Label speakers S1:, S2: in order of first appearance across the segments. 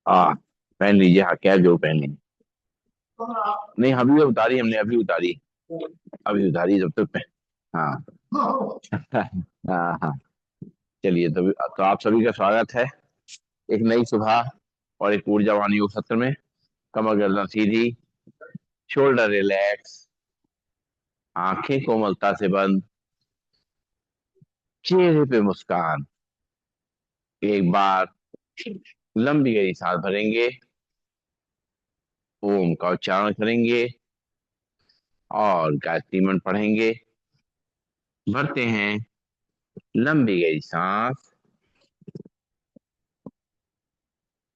S1: पहन लीजिए, हाँ क्या जो पहन लीजिए। नहीं, अभी उतारी हमने, अभी उतारी। अभी उतारी जब तक हाँ। हाँ हाँ। चलिए, तो आप सभी का स्वागत है एक नई सुबह और एक ऊर्जावान योग सत्र में। कमर गर्दन सीधी, शोल्डर रिलैक्स, आंखें कोमलता से बंद, चेहरे पे मुस्कान। एक बार लंबी गहरी सांस भरेंगे, ओम का उच्चारण करेंगे और गायत्री मंत्र पढ़ेंगे। भरते हैं लंबी गहरी सांस।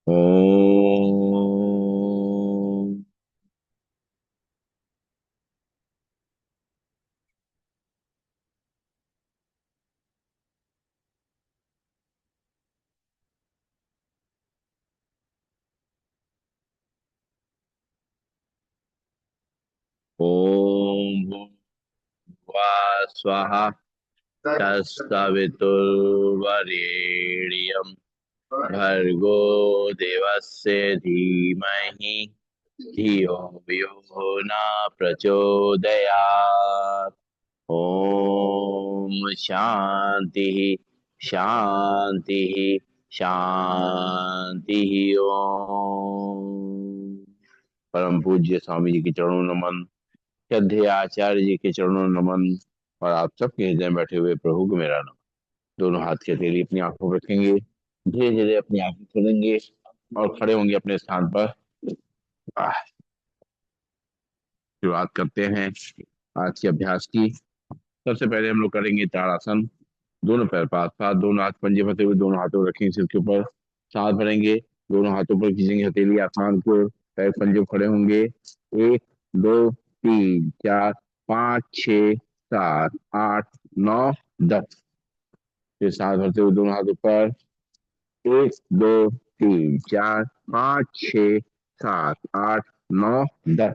S1: ओम। ओम भूर्भुवः स्वः तत्सवितुर्वरेण्यं भर्गो देवस्य धीमहि धियो यो न प्रचोदयात्। ओम शांति शांति शांति। ओम। परम पूज्य स्वामी जी के चरणों नमन, श्रद्धेय आचार्य जी के चरणों नमन, और आप सबके हृदय में बैठे हुए प्रभु को मेरा नमन। दोनों हाथ के हथेली अपनी आंखों पर रखेंगे, धीरे धीरे अपनी आंखें खोलेंगे और खड़े होंगे अपने स्थान पर। आह, शुरुआत करते हैं आज के अभ्यास की। सबसे पहले हम लोग करेंगे ताड़ासन। दोनों पैर पास पास, दोनों हाथ पंजे फंसे हुए, दोनों हाथों को रखेंगे सिर के ऊपर। सांस भरेंगे, दोनों हाथों पर खींचेंगे हथेली आसमान को, पैर पंजे खड़े होंगे। एक, दो, तीन, चार, पाँच, छ, सात, आठ, नौ, 10। फिर सांस भरते हुए दोनों हाथ ऊपर। एक, दो, तीन, चार, पाँच, छ, सात, आठ, नौ, 10।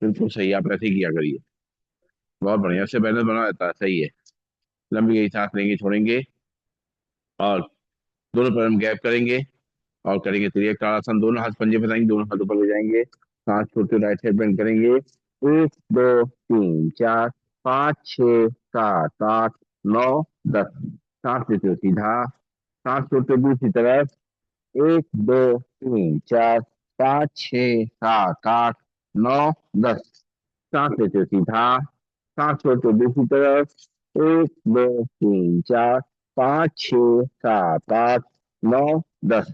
S1: बिल्कुल सही, आप ऐसे ही किया करिए। बहुत बढ़िया से बैलेंस बना रहता है, सही है। लंबी गई सांस लेंगे, छोड़ेंगे और दोनों पैर हम गैप करेंगे और करेंगे त्रियक ताड़ासन। दोनों हाथ पंजे फंसाएंगे, दोनों हाथ ऊपर ले जाएंगे, सांस छोड़ते राइट साइड बेंड करेंगे। एक, दो, तीन, चार, पाँच, छ, सात, आठ, नौ, 10। सांस लेते हो सीधा, सांस छोड़ते हो दूसरी तरफ। एक, दो, तीन, चार, पाँच, छ, सात, आठ, नौ, 10। सांस लेते हो सीधा, सांस छोड़ते हो दूसरी तरफ। एक, दो, तीन, चार, पाँच, छ, सात, आठ, नौ, 10।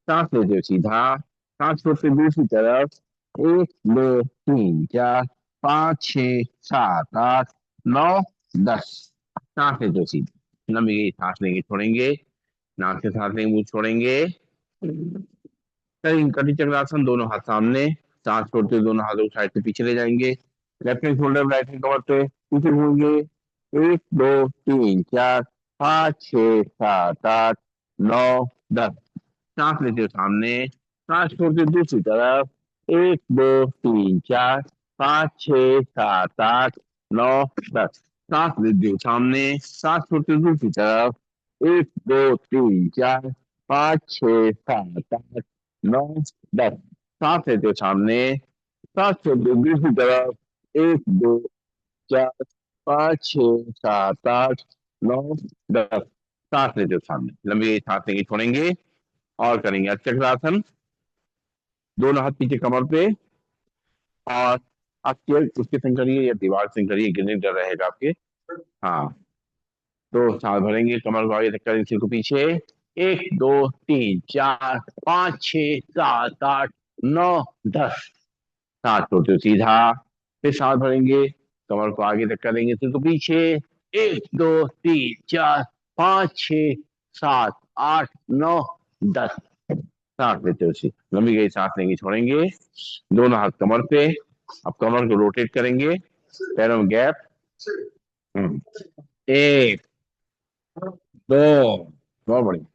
S1: सांस लेते हो सीधा, सांस छोड़ते हो दूसरी तरफ। एक, दो, तीन, चार, पाँच, छ, सात, आठ, नौ, 10। सांस लेते हो सीधा, लंबी गई सांस लेंगे, छोड़ेंगे, नाक से सांस लेंगे, मुंह छोड़ेंगे। कहीं कटी चक्रासन, दोनों हाथ सामने, सांस छोड़ते हुए दोनों हाथों को साइड से पीछे ले जाएंगे। Left hand shoulder, right hand कमर पे पीछे घूमेंगे। एक, दो, तीन, चार, पाँच, छ, सात, आठ, नौ, 10। सांस लेते हो सामने, सांस छोड़ते हो दूसरी तरफ। एक, दो, तीन, चार, पाँच, छ, सात, आठ, नौ, 10। सांस लेते हो सामने, सांस छोड़ते हो दूसरी तरफ। एक, दो, तीन, चार, पाँच, छ, सात, आठ, नौ, 10। सांस लेते हो सामने, सांस छोड़ते हो दूसरी तरफ। एक, दो, चार, पाँच, छ, सात, आठ, नौ, 10। सांस लेते हो सामने, लंबी सांस लेंगे, छोड़ेंगे और करेंगे चक्रासन। दोनों हाथ पीछे कमर पे, और आप चेयर उसके संग करिए या दीवार से करिए, गिरने डर रहेगा आपके। हाँ, तो सांस भरेंगे, कमर को आगे तक करेंगे, सिर को पीछे। एक, दो, तीन, चार, पाँच, छ, सात, आठ, नौ, 10। सांस छोड़ते हो सीधा, फिर सांस भरेंगे, कमर को आगे तक करेंगे, सिर को पीछे। एक, दो, तीन, चार, पाँच, छ, सात, आठ, नौ, 10। सांस लेते हो उसी लंबी गई सांस लेंगे, छोड़ेंगे, दोनों हाथ कमर पे। अब कमर को रोटेट करेंगे, पैरों में गैप। एक, दो, बहुत बढ़िया,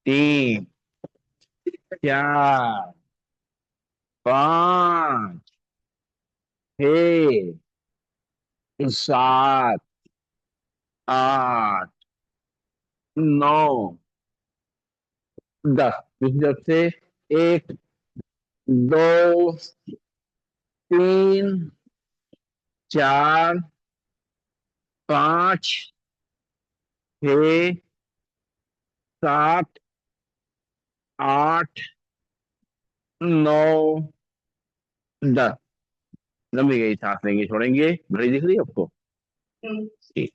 S1: तीन, चार, पाँच, छः, सात, आठ, नौ, 10। दूसरी तरफ से एक, दो, तीन, चार, पांच, छ, सात, आठ, नौ, 10। लंबी गई सांस लेंगे छोड़ेंगे, घड़ी दिख रही है आपको? ठीक।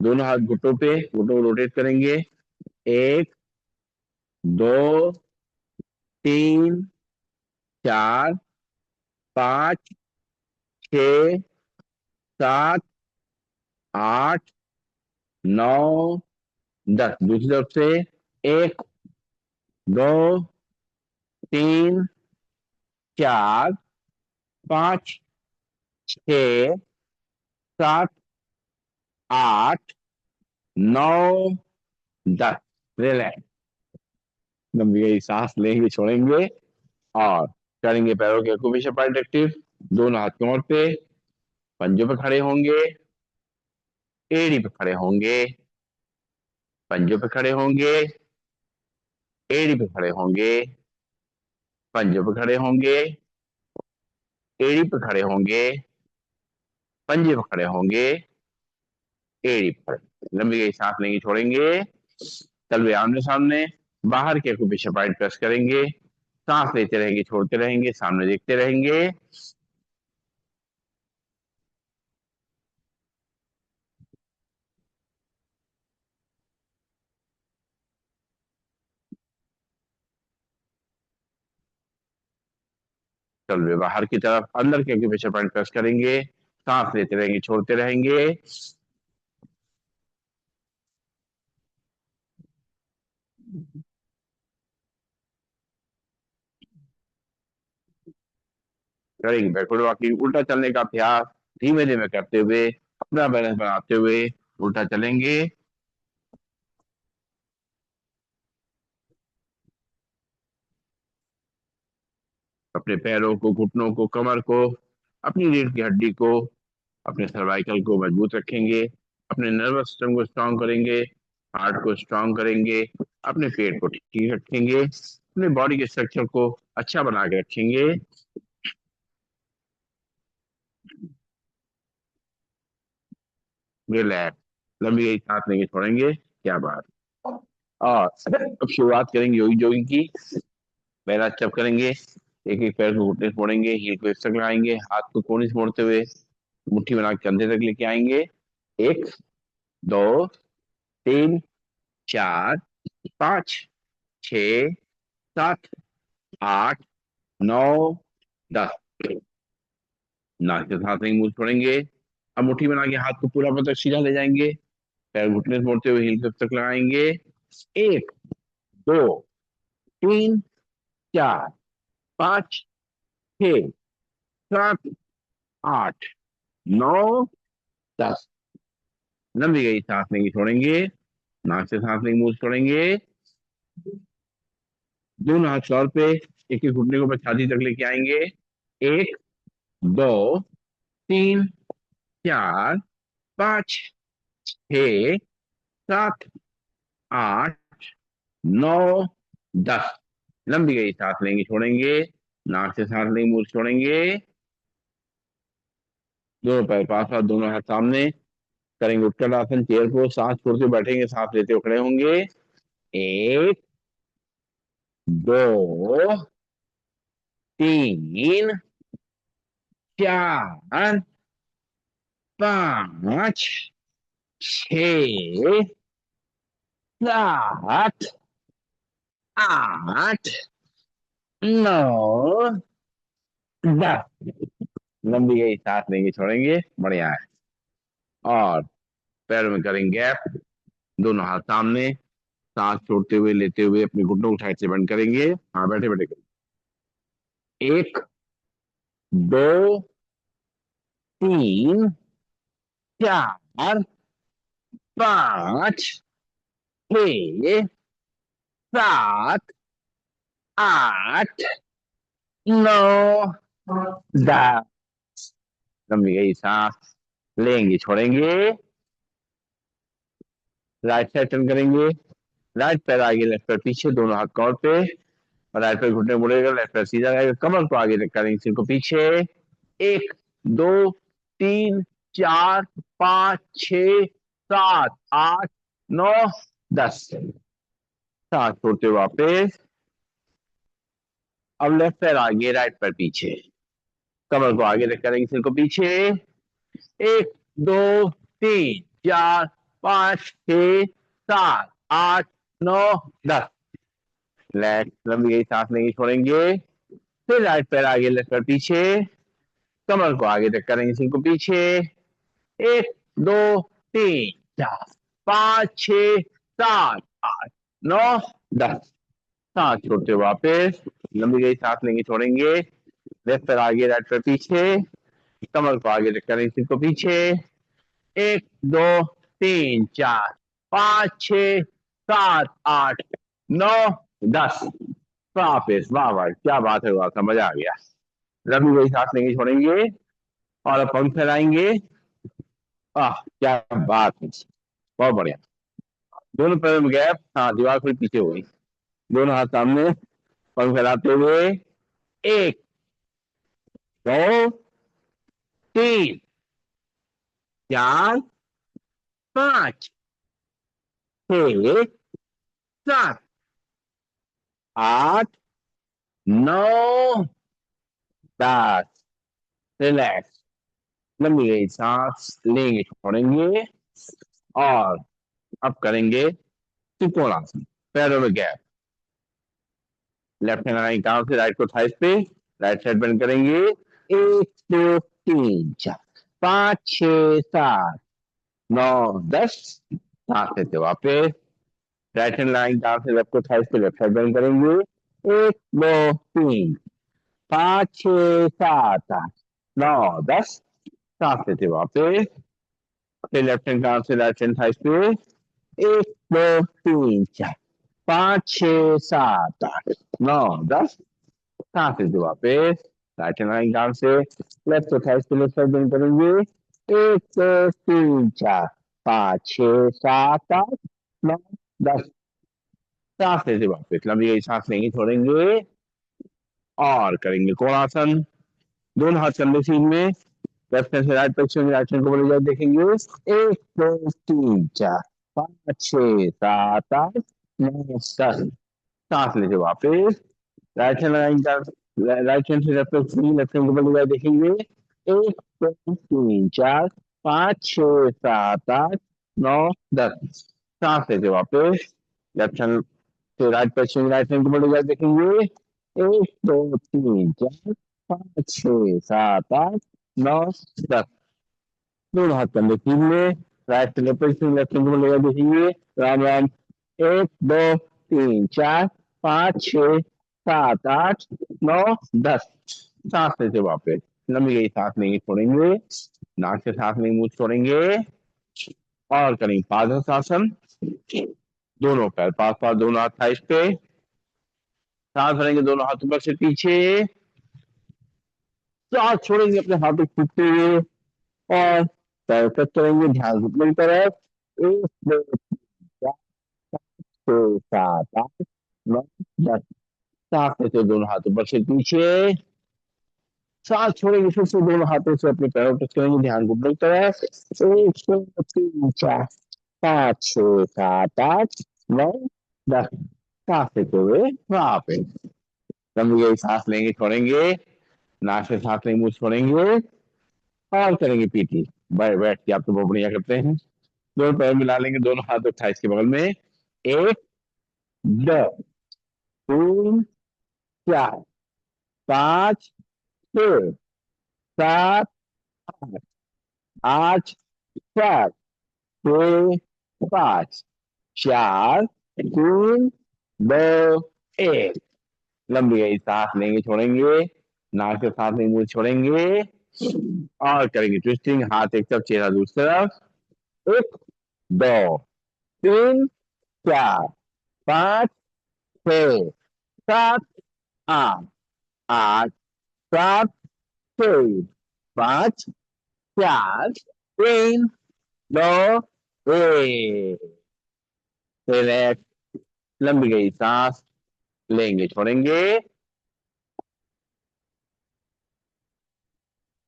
S1: दोनों हाथ घुटनों पे, घुटनों को रोटेट करेंगे। एक, दो, तीन, चार, पाँच, छ, सात, आठ, नौ, 10। दूसरी तरफ से। एक, दो, तीन, चार, पाँच, छ, सात, आठ, नौ, 10। रिलैक्स। लंबी गई सांस लेंगे छोड़ेंगे और करेंगे पैरों के एक्यूप्रेशर पॉइंट एक्टिव। दोनों हाथ कमर पे, पंजों पे खड़े होंगे, एड़ी पे खड़े होंगे, पंजों पे खड़े होंगे, एड़ी पे खड़े होंगे, पंजों पे खड़े होंगे, एड़ी पे खड़े होंगे, पंजे पे खड़े होंगे, एड़ी पे खड़े। लंबी गई सांस लेंगे छोड़ेंगे, तलवे आमने सामने, बाहर के एक्यूप्रेशर पॉइंट प्रेस करेंगे, सांस लेते रहेंगे छोड़ते रहेंगे, सामने देखते रहेंगे। तलवे बाहर की तरफ, अंदर के एक्यूप्रेशर पॉइंट प्रेस करेंगे, सांस लेते रहेंगे छोड़ते रहेंगे। करेंगे बैकवर्ड वॉकिंग, उल्टा चलने का अभ्यास धीमे धीमे करते हुए, अपना बैलेंस बनाते हुए उल्टा चलेंगे। अपने पैरों को, घुटनों को, कमर को, अपनी रीढ़ की हड्डी को, अपने सर्वाइकल को मजबूत रखेंगे, अपने नर्वस सिस्टम को स्ट्रांग करेंगे, हार्ट को स्ट्रांग करेंगे, अपने पेट को ठीक रखेंगे, अपने बॉडी के स्ट्रक्चर को अच्छा बना के रखेंगे। रिलैक्स। लंबी गई सांस लेंगे छोड़ेंगे, क्या बात। और अब शुरुआत करेंगे योगी जोगिंग की। पहला स्टेप करेंगे, एक एक पैर को घुटने से मोड़ेंगे, हील को इस तक लगाएंगे, हाथ को कोने से मोड़ते हुए मुट्ठी बना के कंधे तक लेके आएंगे। एक, दो, तीन, चार, पाँच, छ, सात, आठ, नौ, 10। नाक से सांस लेंगे, मुंह से छोड़ेंगे। अब मुट्ठी बना के हाथ को पूरा पतक सीधा ले जाएंगे, पैर घुटने से मोड़ते हुए हील को इस तक लगाएंगे। एक, दो, तीन, चार, पाँच, छ, सात, आठ, नौ, 10। लंबी गई सांस लेंगे छोड़ेंगे, नाक से सांस लेंगे, मुंह से छोड़ेंगे। दोनों हाथ फ्लोर पे, एक एक घुटने को ऊपर छाती तक लेके आएंगे। एक, दो, तीन, चार, पाँच, छ, सात, आठ, नौ, 10। लंबी गई सांस लेंगे छोड़ेंगे, नाक से सांस लेंगे, मुंह से छोड़ेंगे। दोनों पैर पास पास, दोनों हाथ सामने, करेंगे उत्तरासन आसन, चेयर को सांस छोड़ते हुए बैठेंगे, सांस लेते हुए खड़े होंगे। एक, दो, तीन, चार, पाँच, छ, सात, आठ, नौ, 10। लंबी गई सांस लेंगे छोड़ेंगे, बढ़िया है। और पैरों में करेंगे गैप, दोनों हाथ सामने, सांस छोड़ते हुए लेते हुए अपने घुटनों को साइड से बंद करेंगे। हाँ, बैठे बैठे करेंगे। एक, दो, तीन, चार, पाँच, छ, सात, आठ, नौ, 10। लंबी गई सांस लेंगे छोड़ेंगे, राइट साइड टर्न करेंगे, राइट पैर आगे लेफ्ट पैर पीछे, दोनों हाथ कॉर पे, और राइट पैर घुटने मुड़ेगा, लेफ्ट पैर सीधा रहेगा, कमर को आगे करेंगे, सिर को पीछे। 1 2 3 4 5 6 7 8 9 10। सांस छोड़ते हुए वापस। अब लेफ्ट पैर आगे, राइट पैर पीछे, कमर को आगे करेंगे, सिर को पीछे। 1 2 3 4 5 6 7 8 9 10। लेफ्ट लंबी गई सांस लेंगे, छोड़ेंगे। फिर राइट पैर आगे, लेफ्ट पैर पीछे, कमर को आगे तक करेंगे, सिर को पीछे। 1 2 3 4 5 6 7 8 9 10। सांस छोड़ते हुए वापस। लंबी गई सांस लेंगे, छोड़ेंगे। लेफ्ट पैर आगे, राइट पैर पीछे, कमर को आगे तक करेंगे, सिर को पीछे। 1 2 3 4 5 6 7 8 9 10। वापिस। वाह वाह, क्या बात है, वाह मजा आ गया। लंबी गई सांस लेंगे, छोड़ेंगे और अब पंख फैलाएंगे। आह क्या बात है, बहुत बढ़िया। दोनों पैरों में गैप, हाँ दीवार थोड़ी पीछे हो गई। दोनों हाथ सामने, पंख फैलाते हुए। 1 2 3 4 5 6 7 8 9 10। रिलैक्स। लंबी गई सांस लेंगे, छोड़ेंगे और अब करेंगे त्रिकोणासन। पैरों में गैप, लेफ्ट हैंड लगाएंगे कान से, राइट को थाइस पे, राइट साइड बेंड करेंगे। 1 2 3 4 5 6 7 9 10। सांस लेते वापस। राइट हैंड लगाएंगे कान से, लेफ्ट को थाइस पे, लेफ्ट साइड बेंड करेंगे। 1 2 3 5 6 7 8 9 10। सांस लेते वापस। फिर लेफ्ट हैंड कान से, राइट हैंड थाइस पे। 1 2 3 4 5 6 7 8 9 10। सांस लेते वापस। राइट हैंड कान से, लेफ्ट थाइस पे, लेफ्ट साइड बेंड करेंगे। 1 2 3 4 5 6 7 8 9 10। सांस लेते वापस। लंबी गई सांस लेंगे, छोड़ेंगे और करेंगे कोणासन। दोनों हाथ कंधे सीध में, लेफ्ट हैंड से राइट पैर, राइट हैंड को बोले जाए, देखेंगे। 1 2 3 4 5 6 7 8 9 10। सांस लेते वापस। राइट हैंड लगाएंगे, राइट हैंड से लेफ्ट पैर, लेफ्ट हैंड को बोले जाए, देखेंगे। 1 2 3 4 5 6 7 8 9 10। सांस लेते वापस। लेफ्ट हैंड से राइट पैर, राइट हैंड को बोले जाए, देखेंगे। 1 2 3 4 5 6 7 8 9 10। दोनों हाथ कंधे सीध में, राइट से लेफ्ट पैर, लेफ्ट हैंड को बोले जाए, देखेंगे। राम राम। 1 2 3 4 5 6 7 8 9 10। सांस लेते वापस। लंबी गई सांस लेंगे, छोड़ेंगे। नाक से सांस लेंगे, मुंह छोड़ेंगे और करेंगे पादहस्तासन। दोनों पैर पास पास, दोनों हाथ थाइस पे, सांस भरेंगे, दोनों हाथ ऊपर से पीछे। सांस छोड़ेंगे अपने हाथों को खींचते हुए और पैर तक करेंगे, ध्यान घुटने की तरफ। 1 2 3 4 5 6 7 8 9 10। सांस लेते दोनों हाथ ऊपर से पीछे। सांस छोड़ेंगे, फिर से दोनों हाथों से अपने पैरों टच करेंगे, ध्यान घुटने की तरफ। 1 2 3 4 5 6 7 8 9 10। सांस लेते हुए वापस। लंबी गई सांस लेंगे, छोड़ेंगे। नाक से सांस लेंगे, मुंह छोड़ेंगे और करेंगे पीटी। बैठ के आप तो बहुत बढ़िया करते हैं। दोनों पैर मिला लेंगे, दोनों हाथ थाइस के बगल में। 1 2 3 4 5 6 7 8 9 10। लंबी गई सांस लेंगे, छोड़ेंगे। नाक से सांस लेंगे, मुंह छोड़ेंगे और करेंगे ट्विस्टिंग। हाथ एक तरफ, चेहरा दूसरी तरफ। 1 2 3 4 5 6 7 8 9 10। रिलैक्स। लंबी गई सांस लेंगे छोड़ेंगे।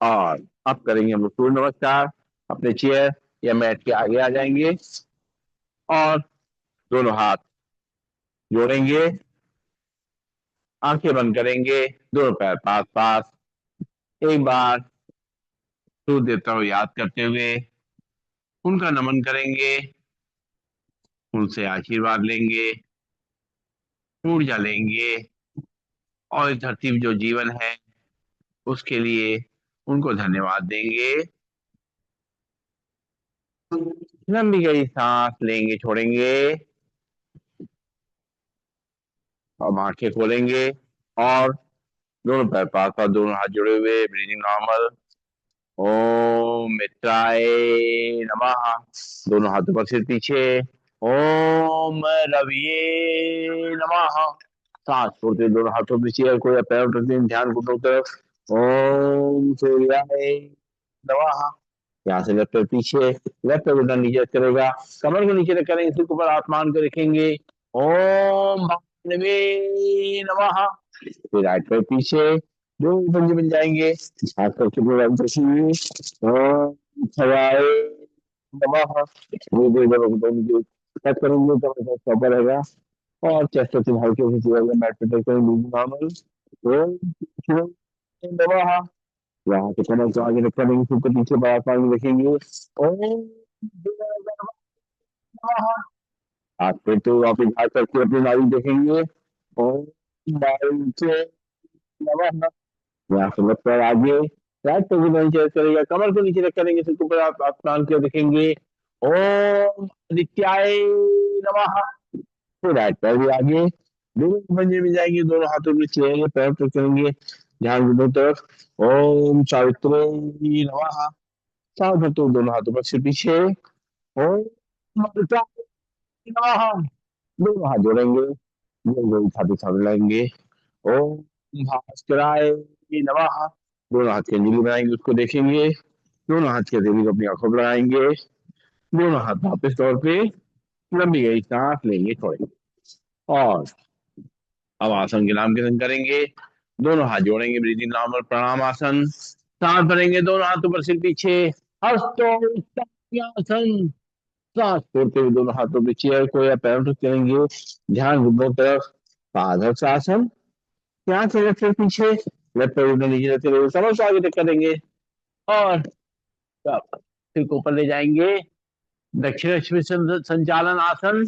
S1: और अब करेंगे हम लोग सूर्य नमस्कार। अपने चेयर या मैट के आगे आ जाएंगे और दोनों हाथ जोड़ेंगे, आंखें बंद करेंगे, दोनों पैर पास पास। एक बार सूर्य देवता को याद करते हुए उनका नमन करेंगे, उनसे आशीर्वाद लेंगे, ऊर्जा लेंगे और इस धरती में जो जीवन है उसके लिए उनको धन्यवाद देंगे। लंबी गई सांस लेंगे छोड़ेंगे। अब आंखें खोलेंगे और दोनों पैर पास पास, दोनों हाथ जुड़े हुए, ब्रीदिंग नॉर्मल। ओम मित्राय नमः। दोनों हाथों पर सिर पीछे। ओम रविये नमः। सांस छोड़ते दोनों हाथों पे चेयर को या पैर रखते हैं, ध्यान घुटनों की तरफ। ओम सूर्याय नमः। यहाँ से लेफ्ट पैर पीछे, लेफ्ट पैर उल्टा नीचे करेगा, कमर को नीचे रख करेंगे, सिर के ऊपर आसमान को रखेंगे। ओम भानवे नमः। फिर राइट पैर पीछे, दो पंजे बन जाएंगे, हाथ करके पूरा ओम शिवाय नमः। धीरे धीरे कट करेंगे तो प्रॉपर रहेगा। और चेस्ट से हल्के से सीधा मैट पे टच करेंगे नॉर्मल। ओम शिवाय नमः। यहाँ से कमर को आगे रखकर नहीं, सिर को पीछे बाहर पानी रखेंगे। ओम हाथ पे तो वापिस हाथ करके अपनी नाड़ी देखेंगे। ओम नाड़ी से नमः। यहाँ से लग कर आगे राइट पे भी नीचे करेगा, कमर को नीचे रख करेंगे, सिर को ऊपर आप आसमान की ओर देखेंगे। ओम आदित्याय नमः। फिर राइट पैर भी आगे, दोनों पंजे में जाएंगे, दोनों हाथों में चलेंगे, पैर पे करेंगे, ध्यान दोनों तरफ। ओम सावित्री नमः। साथ में तो दोनों हाथों पर सिर पीछे। ओम अमृता नमः। दोनों हाथ जोड़ेंगे, दोनों छाती सामने लाएंगे। ओम भास्कराय नमः। दोनों हाथ की अंजलि बनाएंगे, उसको देखेंगे, दोनों हाथ की हथेली को अपनी आंखों पर लगाएंगे, दोनों हाथ वापस तौर पे लंबी गई सांस लेंगे छोड़ेंगे। और अब आसन के नाम कीर्तन करेंगे, दोनों हाथ जोड़ेंगे, ब्रीदिंग नॉर्मल प्रणाम आसन। सांस भरेंगे, दोनों हाथों पर सिर पीछे, हस्तोत्तरासन। सांस छोड़ते हुए दोनों हाथों पे चेयर को या पैरों को करेंगे, ध्यान घुटनों तरफ। पादहस्त आसन। यहाँ से लेफ्ट पैर पीछे, लेफ्ट पैर ऊपर नीचे रखते हुए समझ आगे तक करेंगे। और सिर को ऊपर ले जाएंगे, दक्षिण संचालन आसन।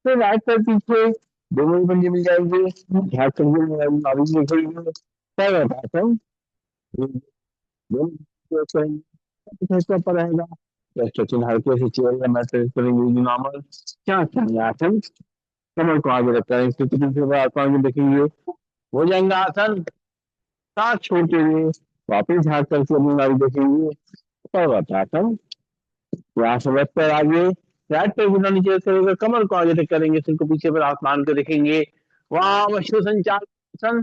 S1: फिर राइट पैर पीछे, दोनों ही पंजे मिल जाएंगे, ध्यान करके नाभि में रखेंगे। पैर आसन, दोनों करेंगे, ऊपर रहेगा। स्ट्रेचिंग हल्के से चेयर या मैट पे करेंगे नॉर्मल। क्या आसन, कमर को आगे रखकर आसमान में देखेंगे, हो जाएंगे आसन। सांस छोड़ते हुए वापिस झाँक करके अपनी नाड़ी देखेंगे, पर्वतासन। यहाँ से लेफ्ट पैर आगे, राइट पैर घुटना नीचे करेंगे, कमर को आगे तक करेंगे, सिर को पीछे पर आसमान को देखेंगे। वाम संचालन।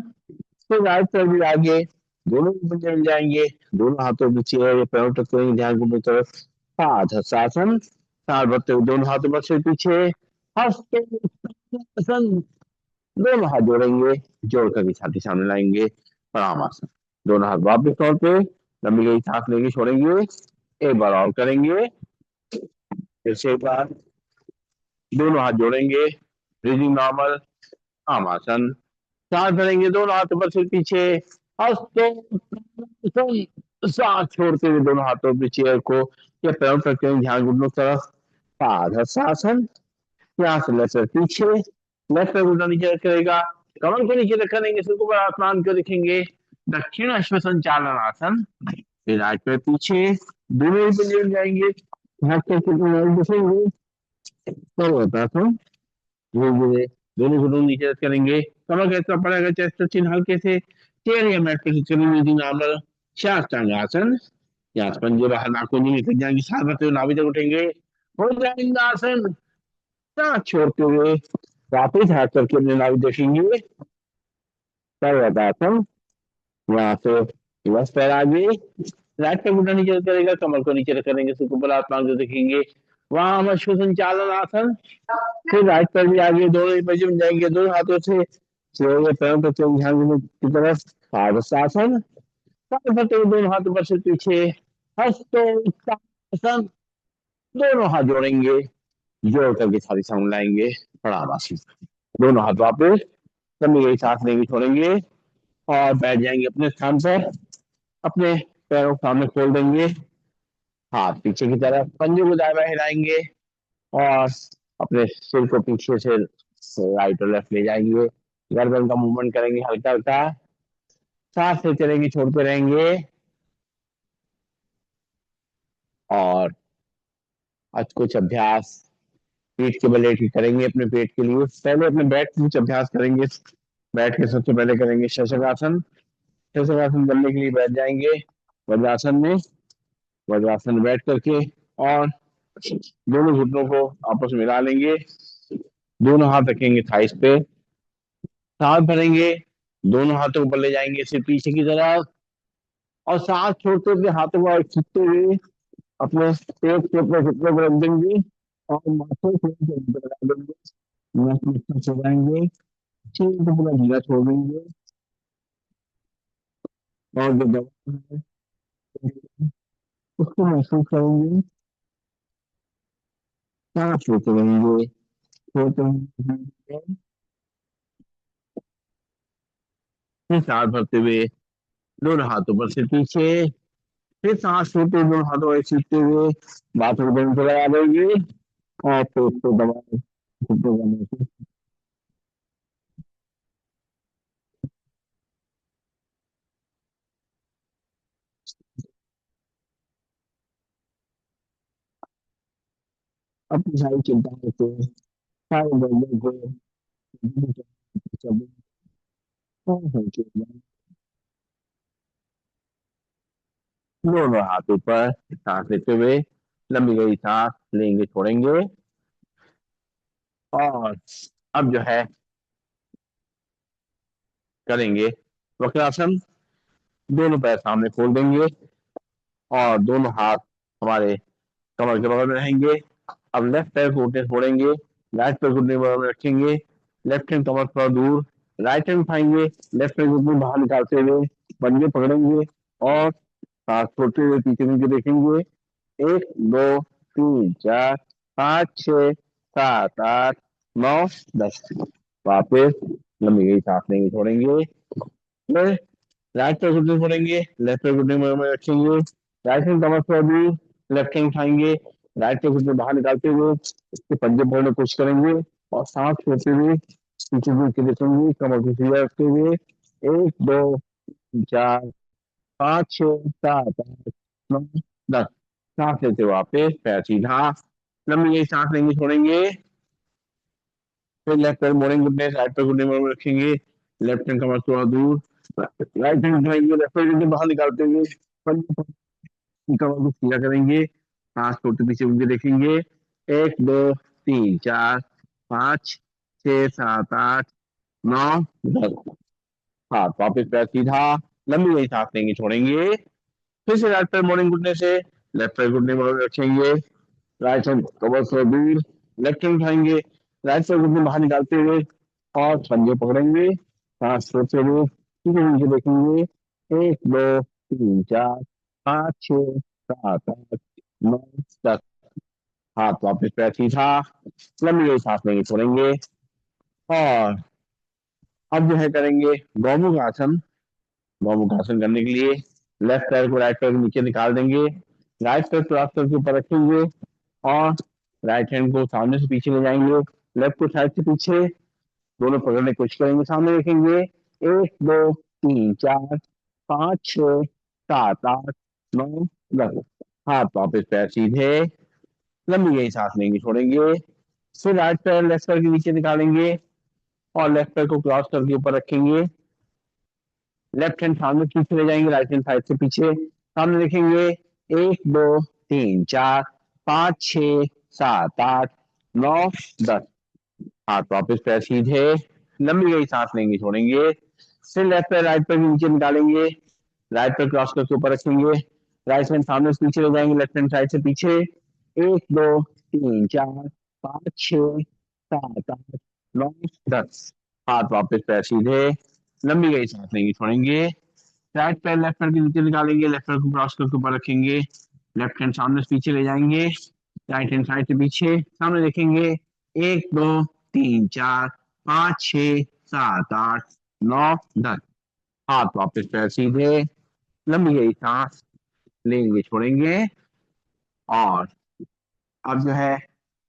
S1: फिर राइट पैर भी आगे, दोनों पंजे मिल जाएंगे, दोनों हाथों के चेहरे या पैरों तक करेंगे, ध्यान को तरफ। पादहस्तासन। सांस भरते हुए दोनों हाथों पर सिर पीछे, हस्तासन। दोनों हाथ जोड़ेंगे, जोड़ करके छाती सामने लाएंगे, प्रणाम आसन। दोनों हाथ वापिस तौर पे लंबी गई सांस लेंगे छोड़ेंगे। एक बार और करेंगे, फिर से एक बार, दोनों हाथ जोड़ेंगे, ब्रीदिंग नॉर्मल, आम आसन। सांस भरेंगे, दोनों हाथों पर सिर पीछे, हस्तोत्तरासन। सांस छोड़ते हुए दोनों हाथों पे चेयर को या पैरों पर करेंगे, ध्यान घुटनों की तरफ। पादहस्तासन। यहाँ से लेफ्ट पैर पीछे, लेफ्ट पैर उल्टा नीचे रखेगा, कमर को नीचे रख करेंगे, सिर को ऊपर आसमान को दिखेंगे, दक्षिण अश्व संचालन आसन। फिर राइट पैर पीछे, दोनों ही पंजे मिल जाएंगे, हाथ करके दिखेंगे, पर्वतासन। धीरे धीरे दोनों घुटनों नीचे रख करेंगे, कमर कैसा पड़ेगा, चेस्ट चिन्ह हल्के से चेयर या मैट पे चलेंगे नॉर्मल। शास्त्रांग आसन। यहाँ से पंजे बाहर नाखून निकल जाएंगे, साथ में नाभि तक उठेंगे, हो जाएंगे आसन। सांस छोड़ते हुए वापिस हाथ करके अपने नाभि देखेंगे, पर्वतासन। यहाँ से लेफ्ट पैर आगे, राइट पैर घुटना नीचे करेगा, कमर को नीचे करेंगे, सिर को ऊपर आसमान को देखेंगे, वहां अश्व संचालन आसन। फिर राइट पैर भी आगे, दोनों ही पंजे बन जाएंगे, दोनों हाथों से सीधे पैरों को चोक ध्यान की तरफ पादशासन। साथ भरते हुए दोनों हाथ ऊपर से पीछे, हस्तोत्तासन। दोनों हाथ जोड़ेंगे, जोड़ करके सारी सांग लाएंगे, प्रणाम आसन। दोनों हाथ वापस लंबी गई सांस लेंगे, छोड़ेंगे और बैठ जाएंगे अपने स्थान पर। अपने पैरों को सामने खोल देंगे, हाथ पीछे की तरफ, पंजे को दाएं बाएं हिलाएंगे और अपने सिर को पीछे से राइट और लेफ्ट ले जाएंगे। गर्दन का मूवमेंट करेंगे हल्का हल्का, सांस से चलेंगे, छोड़ते रहेंगे। और आज कुछ अभ्यास पीठ के बल लेट के करेंगे अपने पेट के लिए। पहले अपने बैठ के कुछ अभ्यास करेंगे। बैठ के सबसे पहले करेंगे शशकासन। शशकासन करने के लिए बैठ जाएंगे वज्रासन में। वज्रासन में बैठ करके और दोनों घुटनों को आपस में मिला लेंगे। दोनों हाथ रखेंगे थाइस पे, सांस भरेंगे, दोनों हाथों को ऊपर ले जाएंगे सिर पीछे की तरफ और सांस छोड़ते हुए हाथों को खींचते हुए अपने पेट के ऊपर घुटनों को रख देंगे और माथे को लगा देंगे। नस नस चलाएंगे, चीन को पूरा ढीला छोड़ देंगे और जो दबाव है उसको महसूस करेंगे। सांस लेते रहेंगे, छोड़ते रहेंगे, फिर सांस भरते हुए दोनों हाथों पर से पीछे, फिर सांस छोड़ते हुए दोनों हाथों को खींचते हुए बाथरूम को दोनों को लगा देंगे और पेट को दबाए घुटनों का महसूस। अपनी सारी चिंताओं को, सारे दर्दों को दोनों हाथों पर सांस लेते हुए लंबी गई सांस लेंगे, छोड़ेंगे। और अब जो है करेंगे वक्रासन। दोनों पैर सामने खोल देंगे और दोनों हाथ हमारे कमर के बगल में रहेंगे। अब लेफ्ट पैर को घुटने छोड़ेंगे, राइट पैर घुटने के बगल में रखेंगे। लेफ्ट हैंड कमर थोड़ा दूर, राइट हैंड उठाएंगे, लेफ्ट पैर घुटने बाहर निकालते हुए पंजे पकड़ेंगे और सांस छोड़ते हुए पीछे नीचे देखेंगे। एक, दो, तीन, चार, पाँच, छः, सात, आठ, नौ, 10। वापिस लंबी गई सांस लेंगे, छोड़ेंगे। फिर राइट पैर घुटने छोड़ेंगे, लेफ्ट पैर घुटने में रखेंगे। राइट हैंड कमर पर भी, लेफ्ट हैंड उठाएंगे, राइट पैर घुटने बाहर निकालते हुए इसके पंजे पकड़ने की कोशिश करेंगे और सांस छोड़ते हुए पीछे पीछे देखेंगे, कमर को सीधा रखते हुए। एक, दो, तीन, चार, पाँच, छः, सात, आठ, नौ, 10। सांस लेते हुए वापस पैर सीधा, लंबी गई सांस लेंगे, छोड़ेंगे। फिर लेफ्ट पैर मोड़ेंगे, घुटने राइट पैर घुटने में रखेंगे, लेफ्ट हैंड कमर थोड़ा दूर, राइट हैंड उठाएंगे, लेफ्ट पैर घुटने बाहर निकालते हुए कमर को सीधा करेंगे। सांस छोड़ते पीछे उनके देखेंगे। एक, दो, तीन, चार, पाँच, छः, सात, आठ, नौ, 10। हाथ वापिस पैर सीधा, लंबी गई सांस लेंगे, छोड़ेंगे। फिर से राइट पैर मोड़ेंगे घुटने से, लेफ्ट पैर घुटने में रखेंगे, राइट हैंड कवर से दूर, लेफ्ट हैंड उठाएंगे, राइट पैर घुटने बाहर निकालते हुए और पंजे पकड़ेंगे। सांस छोड़ते हुए सीधे नीचे देखेंगे। एक, दो, तीन, चार, पाँच, छः, सात, आठ, नौ, 10। हाथ वापस पैर सीधा, लंबी गई सांस लेंगे, छोड़ेंगे। और अब जो है करेंगे गौमुख आसन। गौमुख आसन करने के लिए लेफ्ट पैर को राइट पैर के नीचे निकाल देंगे, राइट पैर क्रॉस करके ऊपर रखेंगे और राइट हैंड को सामने से पीछे ले जाएंगे, लेफ्ट को साइड से पीछे, दोनों पकड़ने की कोशिश करेंगे, सामने देखेंगे। एक, दो, तीन, चार, पाँच, छः, सात, आठ, नौ, 10। हाथ वापस पैर सीधे, लंबी गई सांस लेंगे, छोड़ेंगे। फिर राइट पैर लेफ्ट पैर के नीचे निकालेंगे और लेफ्ट पैर को क्रॉस करके ऊपर रखेंगे, लेफ्ट हैंड सामने पीछे ले जाएंगे, राइट हैंड साइड से पीछे, सामने देखेंगे। एक, दो, तीन, चार, पाँच, छः, सात, आठ, नौ, 10। हाथ वापस पैर सीधे, लंबी गई सांस लेंगे, छोड़ेंगे। फिर लेफ्ट पैर राइट पैर के नीचे निकालेंगे, राइट पैर क्रॉस करके ऊपर रखेंगे, राइट हैंड सामने से पीछे ले जाएंगे, लेफ्ट हैंड साइड से पीछे। एक, दो, तीन, चार, पाँच, छः, सात, आठ, नौ, 10। हाथ वापस पैर सीधे, लंबी गई सांस लेंगे, छोड़ेंगे। राइट पैर लेफ्ट पैर के नीचे निकालेंगे, लेफ्ट पैर को क्रॉस करके ऊपर रखेंगे, लेफ्ट हैंड सामने से पीछे ले जाएंगे, राइट हैंड साइड से पीछे सामने देखेंगे। 1 2 3 4 5 6 7 8 9 10। हाथ वापस पैर सीधे, लंबी गई सांस लेंगे, छोड़ेंगे। और अब जो है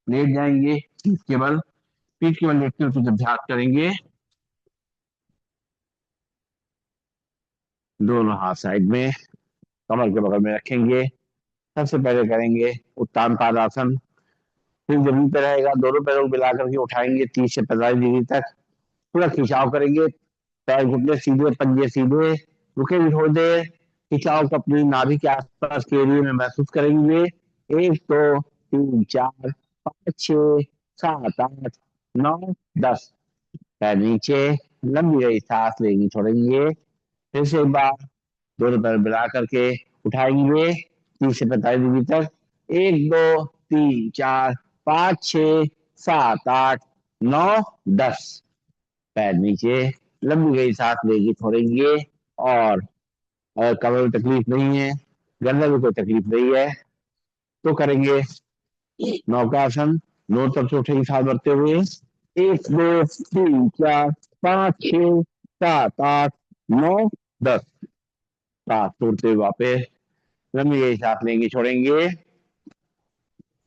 S1: लेट जाएंगे पीठ के बल लेटते हुए कुछ अभ्यास करेंगे। दोनों हाथ साइड में कमर के बगल में रखेंगे। सबसे पहले करेंगे उत्तान पादासन। फिर जमीन पे रहेगा, दोनों पैरों को मिला करके उठाएंगे 30 से 45 डिग्री तक। पूरा खिंचाव करेंगे, पैर घुटने सीधे, पंजे सीधे, रुके भी थोड़ी देर। खिंचाव को अपनी नाभि के आसपास के एरिया में महसूस करेंगे। 1 2 3 4 5 6 7 8 9 10। पैर नीचे, लंबी गई सांस लेंगी, छोड़ेंगे। फिर से एक बार दोनों पैर मिला करके उठाएंगे 30 से 45 डिग्री तक। 1 2 3 4 5 6 7 8 9 10। पैर नीचे, लंबी गई सांस लेंगे, छोड़ेंगे। और अगर कमर में तकलीफ नहीं है, गर्दन में कोई तकलीफ नहीं है, तो करेंगे नौकासन। दोनों तरफ से उठेंगे सांस भरते हुए। 1 2 3 4 5 6 7 8 9 10। सांस छोड़ते हुए वापस लंबी गई सांस लेंगे, छोड़ेंगे।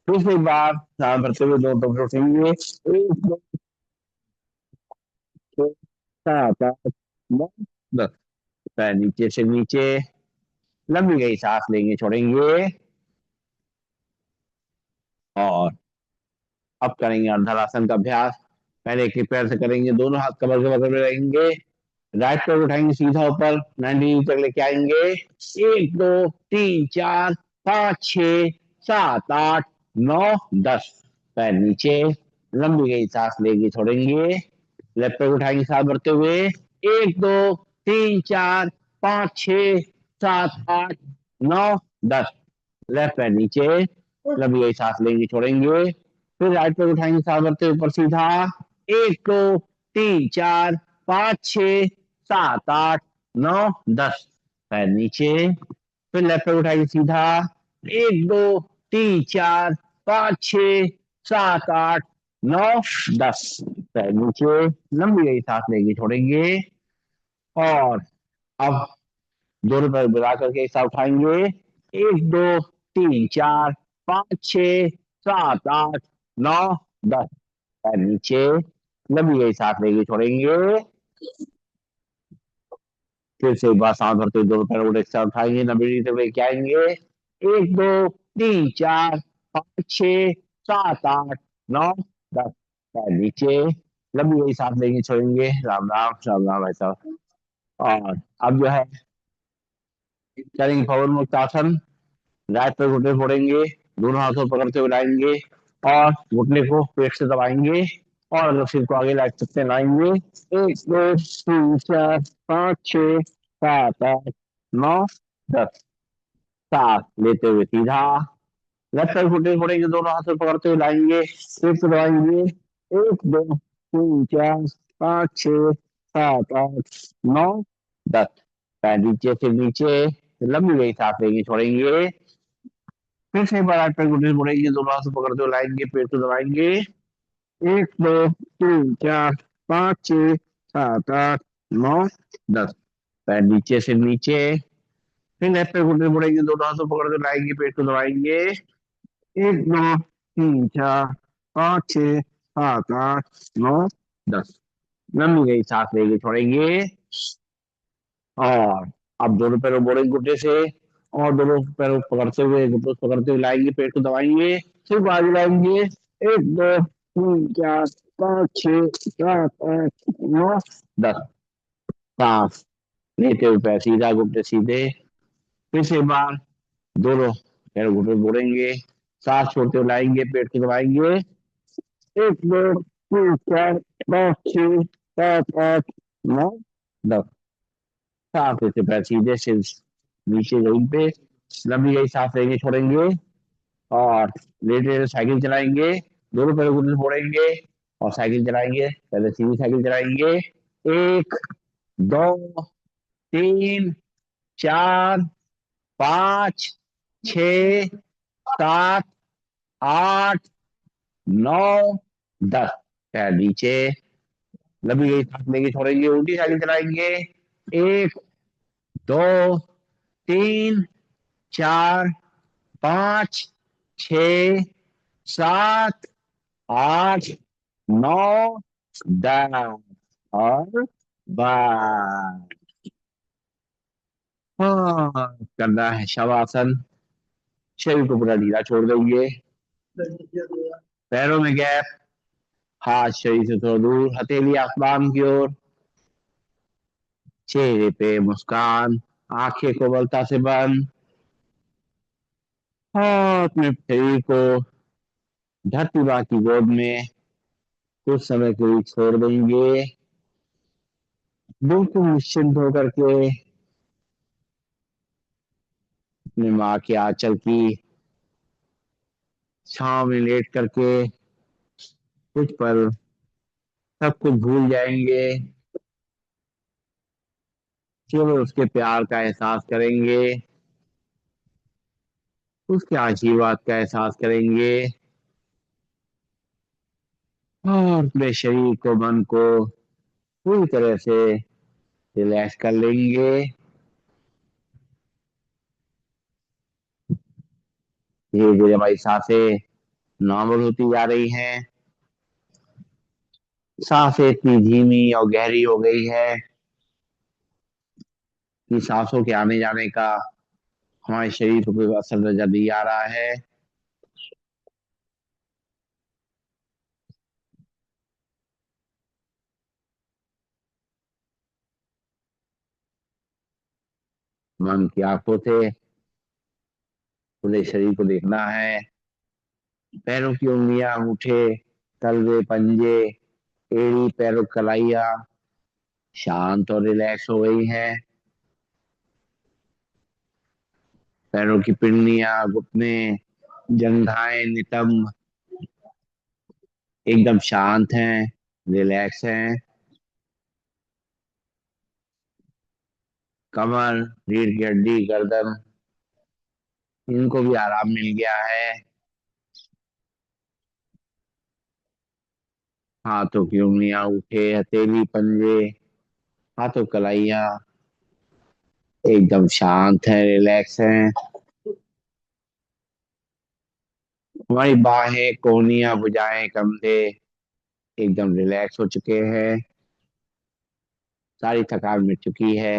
S1: फिर से एक बार सांस भरते हुए दोनों तरफ से उठेंगे। 1 2 3 4 5 6 7 8 9 10। पैर नीचे से नीचे, लंबी गई सांस लेंगे, छोड़ेंगे। और अब करेंगे अर्धरासन का अभ्यास। पहले एक एक पैर से करेंगे, दोनों हाथ कमर के बगल में रहेंगे। राइट पैर उठाएंगे सीधा ऊपर, 90 डिग्री तक लेके आएंगे। 1 2 3 4 5 6 7 8 9 10। पैर नीचे, लंबी गई सांस लेंगे, छोड़ेंगे। लेफ्ट पैर उठाएंगे साथ बढ़ते हुए। 1 2 3 4 5 6 7 8 9 10। लेफ्ट पैर नीचे, लंबी गई सांस लेंगे, छोड़ेंगे। फिर राइट पैर उठाएंगे साथ बढ़ते हुए ऊपर सीधा। 1 2 3 4 5 6 7 8 9 10। पैर नीचे, फिर लेफ्ट पैर उठाइए सीधा। 1 2 3 4 5 6 7 8 9 10। पैर नीचे, लंबी गई सांस लेंगे, छोड़ेंगे। और अब दोनों पैर मिला करके एक साथ उठाएंगे। 1 2 3 4 5 6 7 8 9 10। पैर नीचे, लंबी गई सांस लेंगे, छोड़ेंगे। फिर से एक बार सांस भरते हुए दोनों पैरों को एक साथ उठाएंगे, 90 डिग्री तक लेके आएंगे। 1 2 3 4 5 6 7 8 9 10। पैर नीचे, लंबी गई सांस लेंगे, छोड़ेंगे। राम राम, राम राम भाई साहब। और अब जो है करेंगे पवन मुक्त आसन। राइट पैर घुटने फोड़ेंगे, दोनों हाथों को पकड़ते हुए लाएंगे और घुटने को पेट से दबाएंगे। और अगर सिर को आगे ला सकते हैं लाएंगे। 1 2 3 4 5 6 7 8 9 10। सांस लेते हुए सीधा, लेफ्ट पैर घुटने फोड़ेंगे, दोनों हाथों को पकड़ते हुए लाएंगे, पेट से दबाएंगे। 1 2 3 4 5 6 7 8 9 10। पैर नीचे, फिर नीचे, लंबी गई सांस लेंगे, छोड़ेंगे। फिर से एक बार राइट पैर घुटने फोड़ेंगे, दोनों हाथों को पकड़ते हुए लाएंगे, पेट को दबाएंगे। 1 2 3 4 5 6 7 8 9 10। पैर नीचे से नीचे, फिर लेफ्ट पैर घुटने फोड़ेंगे, दोनों हाथों पकड़ के लाएंगे, पेट को दबाएंगे। 1 2 3 4 5 6 7 8 9 10। लंबी गई सांस लेंगे, छोड़ेंगे। और अब दोनों पैरों बोड़ेंगे घुटने से, और दोनों पैरों को पकड़ते हुए, घुटनों को पकड़ते हुए लाएंगे, पेट को दबाएंगे, फिर बाजू लाएंगे। 1 2 3 4 5 6 7 8 9 10। सांस लेते हुए पैर सीधा, घुटने सीधे। फिर से एक बार दोनों पैरों घुटने बोड़ेंगे, सांस छोड़ते हुए लाएंगे, पेट को दबाएंगे। 1 2 3 4 5 6 7 8 9 10। सांस लेते पैर सीधे, सिर नीचे जमीन पे, लंबी गई सांस लेंगे, छोड़ेंगे। और लेटे लेटे साइकिल चलाएंगे, दोनों पैरों को घुटने फोड़ेंगे, और साइकिल चलाएंगे, पहले सीधी साइकिल चलाएंगे। एक, दो, तीन, चार, पाँच, छ, सात, आठ, नौ, 10। पैर नीचे, लंबी गई सांस लेके छोड़ेंगे, उल्टी साइकिल चलाएंगे। एक, दो, तीन, चार, पाँच, छ, सात, आठ, नौ, 10। और बस। हाँ, करना है शवासन। शरीर को पूरा ढीला छोड़ देंगे। पैरों में गैप, हाथ शरीर से थोड़ा दूर, हथेली आसमान की ओर। चेहरे पे मुस्कान, आंखें कोमलता से बंद। और अपने शरीर को धरती माँ की गोद में कुछ समय के लिए छोड़ देंगे, बिल्कुल निश्चिंत होकर के अपने माँ के आंचल की छांव में लेट करके कुछ पल सब कुछ भूल जाएंगे। केवल उसके प्यार का एहसास करेंगे, उसके आशीर्वाद का एहसास करेंगे। और अपने शरीर को, मन को पूरी तरह से रिलैक्स कर लेंगे। धीरे धीरे हमारी सांसें नॉर्मल होती जा रही हैं। सांसें इतनी धीमी और गहरी हो गई है कि सांसों के आने जाने का हमारे शरीर को कोई असर नजर नहीं आ रहा है। मन की आंखों से पूरे शरीर को देखना है। पैरों की उंगलियां, अंगूठे, तलवे, पंजे, एड़ी, पैरों की कलाइयां शांत और रिलैक्स हो गई हैं। पैरों की पिंडलियां, घुटने, जंघाएं, नितंब एकदम शांत हैं, रिलैक्स हैं। कमर, रीढ़ की हड्डी, गर्दन, इनको भी आराम मिल गया है। हाथों की उंगलियां, अंगूठे, हथेली, पंजे, हाथों की कलाइयां एकदम शांत है, रिलैक्स हैं। हमारी बाहें, कोहनियां, भुजाएं, कंधे एकदम रिलैक्स हो चुके हैं। सारी थकान मिट चुकी है।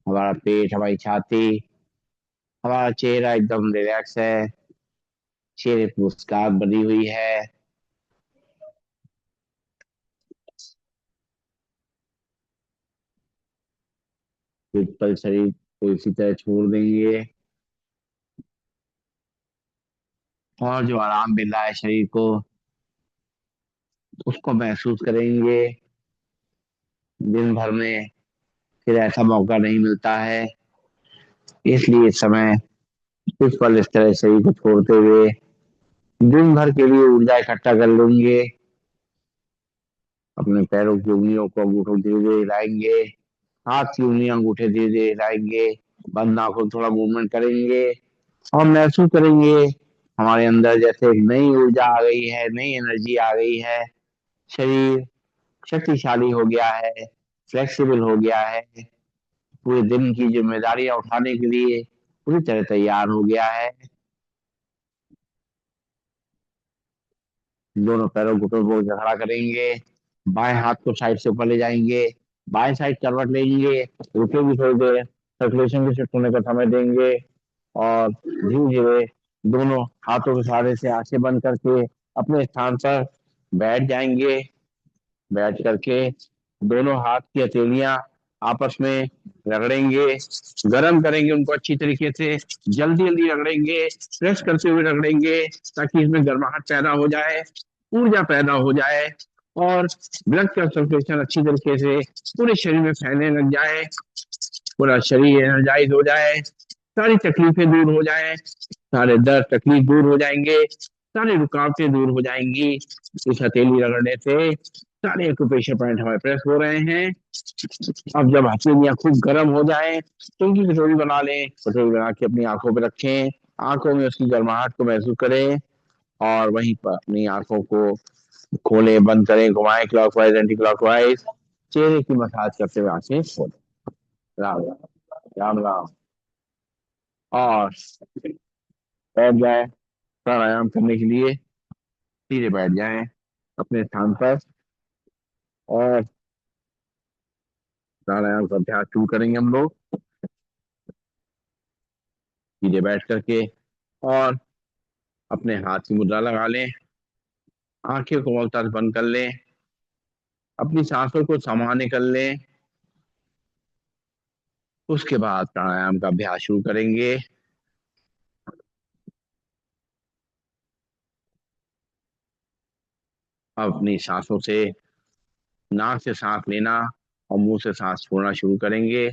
S1: हमारा पेट, हमारी छाती, हमारा चेहरा एकदम रिलैक्स है। चेहरे पर मुस्कान बनी हुई है। कुछ पल शरीर को इसी तरह छोड़ देंगे। और जो आराम मिल रहा है शरीर को, उसको महसूस करेंगे। दिन भर में फिर ऐसा मौका नहीं मिलता है, इसलिए इस समय कुछ पल इस तरह शरीर को छोड़ते हुए दिन भर के लिए ऊर्जा इकट्ठा कर लेंगे। अपने पैरों की उंगलियों को, अंगूठों धीरे धीरे हिलाएंगे। हाथ की उंगलियां, अंगूठे धीरे धीरे हिलाएंगे। बंद आंखों से थोड़ा मूवमेंट करेंगे और महसूस करेंगे हमारे अंदर जैसे एक नई ऊर्जा आ गई है, नई एनर्जी आ गई है। शरीर शक्तिशाली हो गया है, फ्लेक्सिबल हो गया है, पूरे दिन की जिम्मेदारियां उठाने के लिए पूरी तरह तैयार हो गया है। दोनों पैरों घुटनों को खड़ा करेंगे। बाएं हाथ को साइड से ऊपर ले जाएंगे। बाएं साइड करवट लेंगे। रुकेंगे थोड़ी देर, सर्कुलेशन को शिफ्ट होने का समय देंगे। और धीरे धीरे दोनों हाथों के सहारे से आंखें बंद करके अपने स्थान पर बैठ जाएंगे। बैठ करके दोनों हाथ की हथेलियां आपस में रगड़ेंगे, गरम करेंगे उनको अच्छी तरीके से। जल्दी जल्दी रगड़ेंगे, प्रेस करते हुए रगड़ेंगे, ताकि इसमें गर्माहट पैदा हो जाए, ऊर्जा पैदा हो जाए और ब्लड का सर्कुलेशन अच्छी तरीके से पूरे शरीर में फैलने लग जाए। पूरा शरीर एनर्जाइज हो जाए, सारी तकलीफें दूर हो जाए, सारे दर्द तकलीफ दूर हो जाएंगे। सारी रुकावटें दूर हो जाएंगी। इस हथेली रगड़ने से सारे एक्यूप्रेशर पॉइंट हमारे प्रेस हो रहे हैं। अब जब हथेलियां खूब गर्म हो जाए तो उनकी कटोरी बना लें। कटोरी बना के अपनी आंखों पर रखें, आंखों में उसकी गर्माहट को महसूस करें और वहीं पर अपनी आंखों को खोलें, बंद करें, घुमाएं क्लॉकवाइज एंटी क्लॉकवाइज। चेहरे की मसाज करते हुए आंखें खोलें। राम राम। राम राम। और बैठ जाए प्राणायाम करने के लिए। सीधे बैठ जाएं अपने स्थान पर और प्राणायाम का अभ्यास शुरू करेंगे हम लोग। सीधे बैठ करके और अपने हाथ की मुद्रा लगा लें, आंखें कोमलता से बंद कर लें, अपनी सांसों को सामान्य कर लें। उसके बाद प्राणायाम का अभ्यास शुरू करेंगे। अपनी सांसों से नाक से सांस लेना और मुंह से सांस छोड़ना शुरू करेंगे।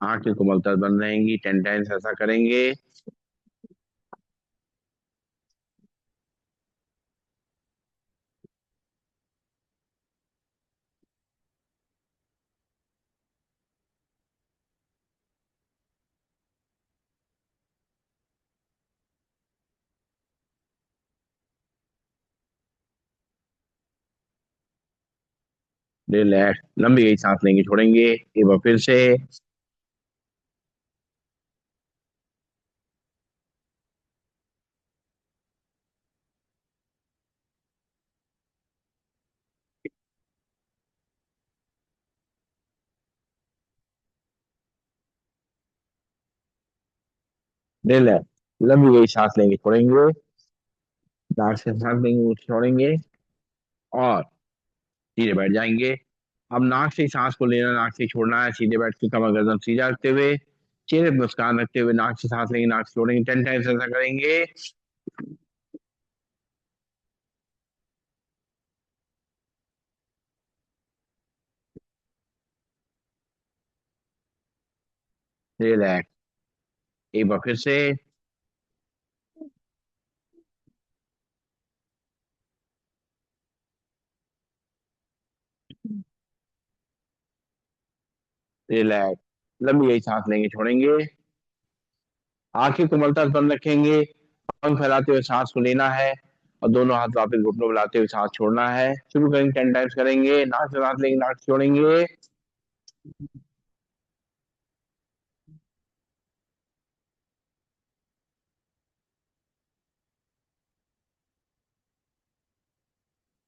S1: आंखें कोमलता से बंद रहेंगी, 10 टाइम्स ऐसा करेंगे। रिलैक्स, लंबी गई सांस लेंगे, छोड़ेंगे। एक बार फिर से। रिलैक्स, लंबी गई सांस लेंगे, छोड़ेंगे। नाक से सांस लेंगे, मुंह से छोड़ेंगे और सीधे बैठ जाएंगे। अब नाक से ही सांस को लेना, नाक से ही छोड़ना है। सीधे बैठ के कमर गर्दन सीधा रखते हुए, चेहरे पर मुस्कान रखते हुए नाक से सांस लेंगे, नाक से छोड़ेंगे। 10 टाइम्स ऐसा करेंगे। रिलैक्स, एक बार फिर से। रिलैक्स, लंबी गई सांस लेंगे, छोड़ेंगे। आंखें कोमलता से बंद रखेंगे। पंख फैलाते हुए सांस को लेना है और दोनों हाथ वापस घुटनों मिलाते हुए सांस छोड़ना है। शुरू करेंगे, 10 टाइम्स करेंगे। नाक से सांस लेंगे, नाक से छोड़ेंगे।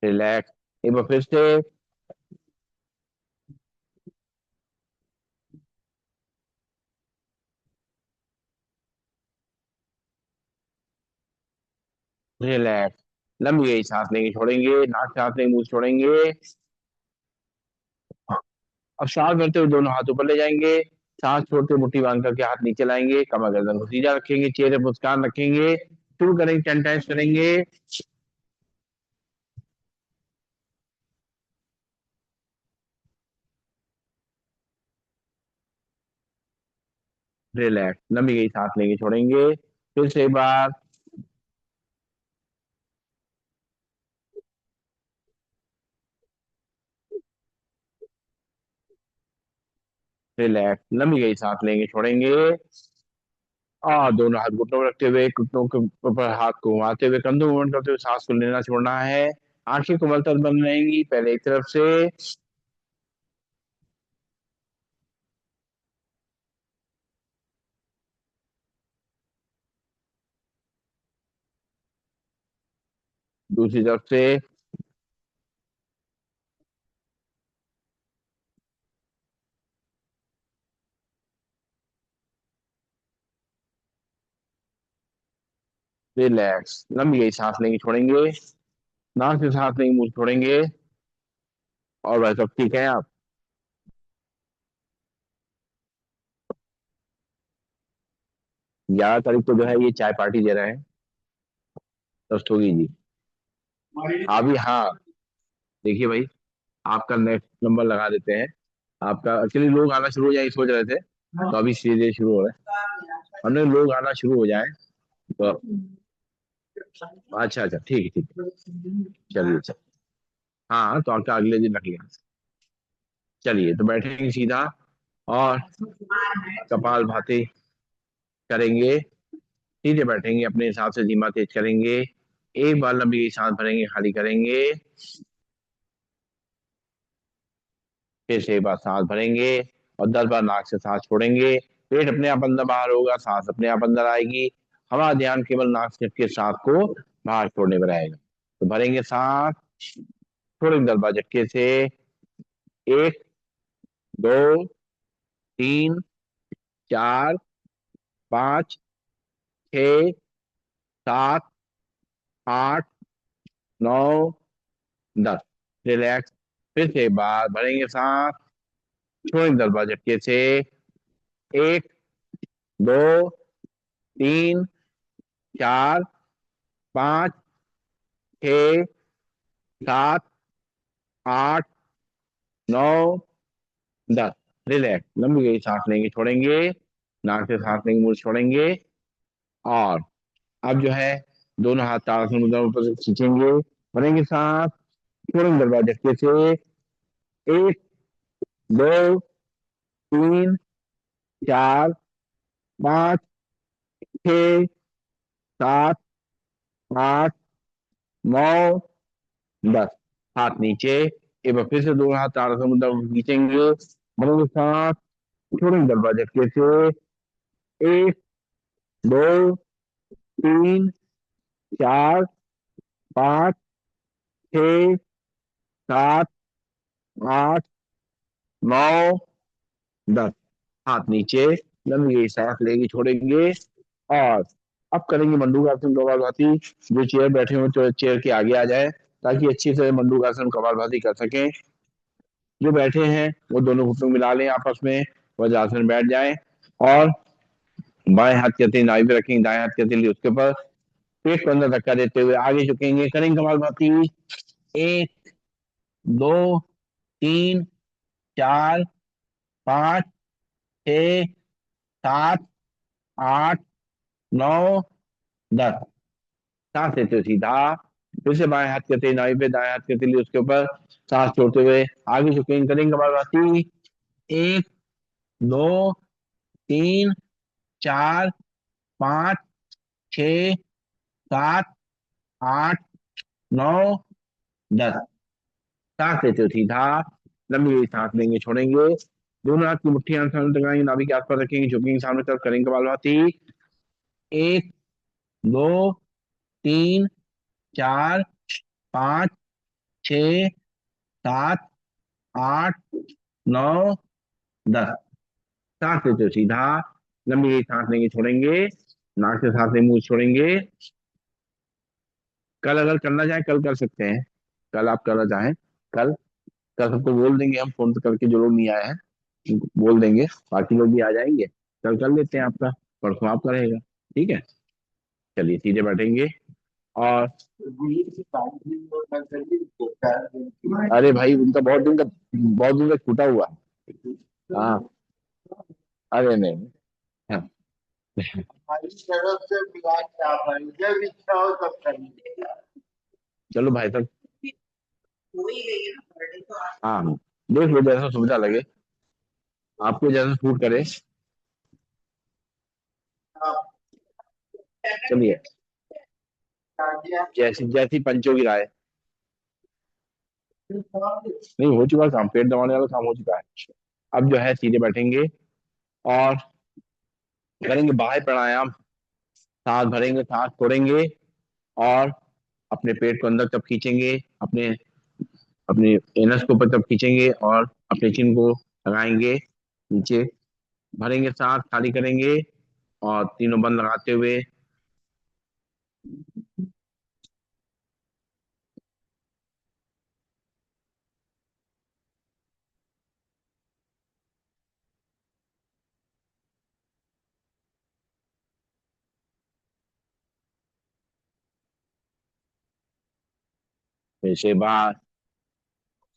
S1: रिलैक्स, एक बार फिर से। रिलैक्स, लंबी गई सांस लेंगे, छोड़ेंगे। नाक से सांस लेंगे, मुंह से छोड़ेंगे। अब सांस भरते हुए दोनों हाथ ऊपर ले जाएंगे। सांस छोड़ते मुट्ठी बांध करके हाथ नीचे लाएंगे, कमर गर्दन को सीधा रखेंगे, चेहरे पर मुस्कान रखेंगे। शुरू करेंगे, 10 टाइम्स करेंगे। रिलैक्स, लंबी गई सांस लेंगे, छोड़ेंगे। फिर से एक बार। रिलैक्स, लंबी गई सांस लेंगे, छोड़ेंगे। और दोनों हाथ घुटनों में रखते हुए, घुटनों के ऊपर हाथ को घुमाते हुए, कंधों मूवमेंट करते हुए सांस को लेना छोड़ना है। आंखें कोमलता से बंद रहेंगी, पहले एक तरफ से। दूसरी तरफ से। रिलैक्स, लंबी गई सांस लेंगे, छोड़ेंगे। नाक से सांस लेंगे, मुंह से छोड़ेंगे। और वह सब ठीक है आप। 11 तारीख को जो है ये चाय पार्टी दे रहे हैं। दोस्त होगी जी। अभी हाँ। देखिए भाई, आपका नेक्स्ट नंबर लगा देते हैं। आपका एक्चुअली लोग आना शुरू हो जाए सोच रहे थे, तो अभी सीधे शुरू हो रहे हैं। हमने लोग आना शुरू हो जाए तो अच्छा अच्छा, ठीक है ठीक है। चलिए चल। हाँ तो आपका अगले दिन रख लिया। चलिए तो बैठेंगे सीधा और कपाल भाती करेंगे। सीधे बैठेंगे, अपने हिसाब से धीमा तेज करेंगे। एक बार लंबी सांस भरेंगे, खाली करेंगे। फिर से एक बार सांस भरेंगे और 10 बार नाक से सांस छोड़ेंगे। पेट अपने आप अंदर बाहर होगा, सांस अपने आप अंदर आएगी। हमारा ध्यान केवल नाक से के सांस को बाहर छोड़ने पर रहेगा। तो भरेंगे सांस, छोड़ेंगे 10 बार झटके से। एक, दो, तीन, चार, पाँच, छ, सात, आठ, नौ, 10। रिलैक्स। फिर से एक बार भरेंगे सांस, छोड़ेंगे 10 बार झटके से। एक, दो, तीन, चार, पाँच, छ, सात, आठ, नौ, 10। रिलैक्स। लंबी गई सांस लेंगे, छोड़ेंगे। नाक से सांस लेंगे, मुंह से छोड़ेंगे। और अब जो है दोनों हाथ ताड़ासन मुद्रा में ऊपर से खींचेंगे। भरेंगे सांस, छोड़ेंगे 10 बार झटके से। एक, दो, तीन, चार, पाँच, छ, सात, आठ, नौ, 10। हाथ नीचे। एक बार फिर से दोनों हाथ ताड़ासन मुद्रा में खींचेंगे। भरेंगे सांस, छोड़ेंगे 10 बार झटके से। एक, दो, तीन, चार, पाँच, छ, सात, आठ, नौ, 10। हाथ नीचे। लंबी सांस लेंगे, छोड़ेंगे। और अब करेंगे मंडूकासन कपालभाति। जो चेयर बैठे हो तो चेयर के आगे आ जाए, ताकि अच्छी से मंडूकासन कपालभाति कर सकें। जो बैठे हैं वो दोनों घुटनों मिला लें आपस में, वज्रासन में बैठ जाएं। और बाएं हाथ की हथेली नाभि पे रखेंगे, दाएं हाथ की हथेली उसके ऊपर। पेट को अंदर धक्का देते हुए आगे झुकेंगे, करेंगे कपालभाति। एक, दो, तीन, चार, पाँच, छ, सात, आठ, नौ, 10। सांस लेते हुए सीधा। फिर से बाएं हाथ की हथेली नाभि पे, दाएं हाथ की हथेली उसके ऊपर। सांस छोड़ते हुए आगे झुकेंगे, करेंगे कपालभाति। एक, दो, तीन, चार, पाँच, छ, सात, आठ, नौ, 10। सांस लेते हुए सीधा। लंबी हुई सांस लेंगे, छोड़ेंगे। दोनों हाथ की मुट्ठियां सामने लगाएंगे, नाभि के आसपास रखेंगे, झुकेंगे सामने तरफ, करेंगे कपालभाति। एक, दो, तीन, चार, पाँच, छ, सात, आठ, नौ, 10। सांस लेते हुए सीधा। लंबी हुई सांस लेंगे, छोड़ेंगे। नाक से सांस लेंगे, मुंह से छोड़ेंगे। कल अगर करना चाहें कल कर सकते हैं। कल आप करना चाहें कल। कल सबको बोल देंगे हम फोन करके, जो लोग नहीं आए हैं उनको बोल देंगे। बाकी लोग भी आ जाएंगे। कल कर लेते हैं आपका, परसों आपका रहेगा। ठीक है। चलिए सीधे बैठेंगे। और अरे भाई उनका बहुत दिन का छूटा हुआ है। हाँ। अरे नहीं। हाँ। चलो भाई साहब। हाँ हाँ। देख लो जैसा सुविधा लगे, आपको जैसा सूट करे। चलिए। जैसी जैसी पंचों की राय। नहीं, हो चुका काम, पेट दबाने वाला काम हो चुका है। अब जो है सीधे बैठेंगे और करेंगे बाह्य प्राणायाम। सांस भरेंगे, सांस छोड़ेंगे। और अपने पेट को अंदर तब खींचेंगे, अपने अपने एनस के ऊपर तब खींचेंगे और अपने चिन को लगाएंगे नीचे। भरेंगे सांस, खाली करेंगे। और तीनों बंद लगाते हुए फिर से बाहर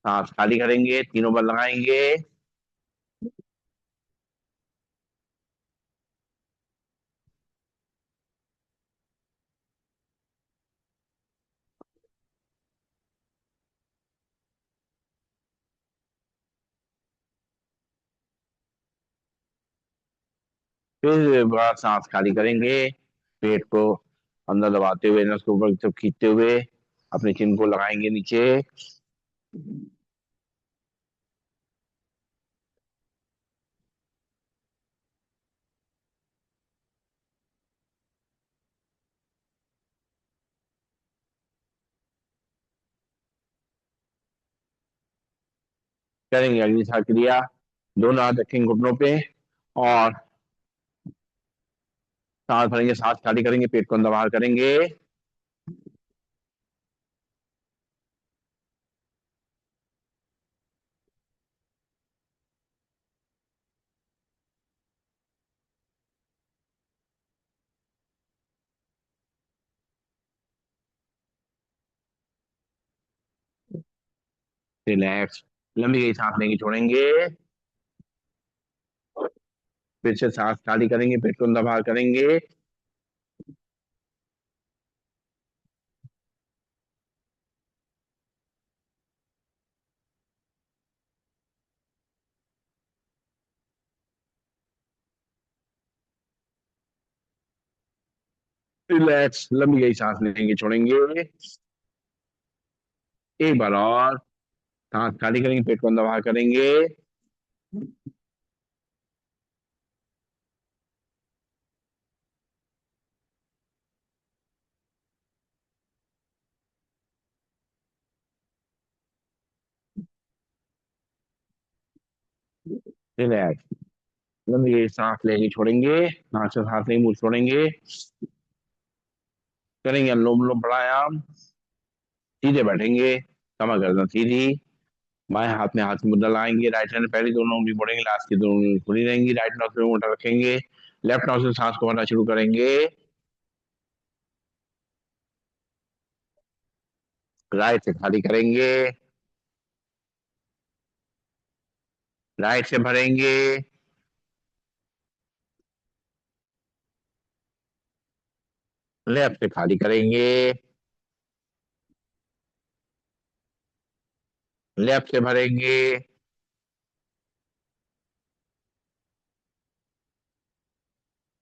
S1: सांस खाली करेंगे, तीनों बंद लगाएंगे। फिर बड़ा सांस खाली करेंगे, पेट को अंदर दबाते हुए, नस को ऊपर की तरफ खींचते हुए अपने चिन को लगाएंगे नीचे। करेंगे अगली सांस क्रिया। दोनों हाथ रखेंगे घुटनों पे और सांस भरेंगे, सांस खाली करेंगे, पेट को अंदर बाहर करेंगे। रिलैक्स। लंबी गई सांस लेंगे, छोड़ेंगे। फिर से सांस खाली करेंगे, पेट को अंदर बाहर करेंगे। रिलैक्स। लंबी गई सांस लेंगे, छोड़ेंगे। एक बार और सांस खाली करेंगे, पेट को अंदर बाहर करेंगे। रिलैक्स। लंबी गई सांस लेंगे, छोड़ेंगे। नाक से सांस लेंगे, मुंह से छोड़ेंगे। करेंगे अनुलोम विलोम प्राणायाम। सीधे बैठेंगे, कमर गर्दन सीधी। बाएं हाथ में हाथ की मुद्रा लाएंगे, राइट हैंड पहली दोनों उंगली मोड़ेंगे, लास्ट की दोनों उंगली खुली रहेंगी। राइट नॉस्ट्रिल मोटा रखेंगे। लेफ्ट नॉस्ट्रिल सांस को भरना शुरू करेंगे। राइट से खाली करेंगे। राइट से भरेंगे। लेफ्ट से खाली करेंगे। लेफ्ट से भरेंगे।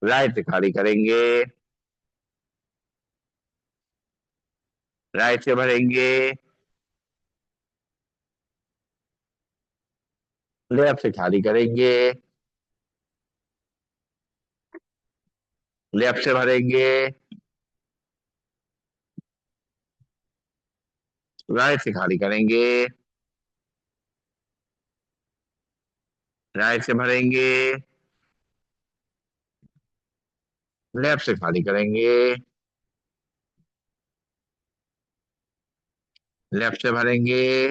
S1: राइट से खाली करेंगे। राइट से भरेंगे। लेफ्ट से खाली करेंगे। लेफ्ट से भरेंगे। राइट से खाली करेंगे। राइट से भरेंगे। लेफ्ट से खाली करेंगे। लेफ्ट से भरेंगे।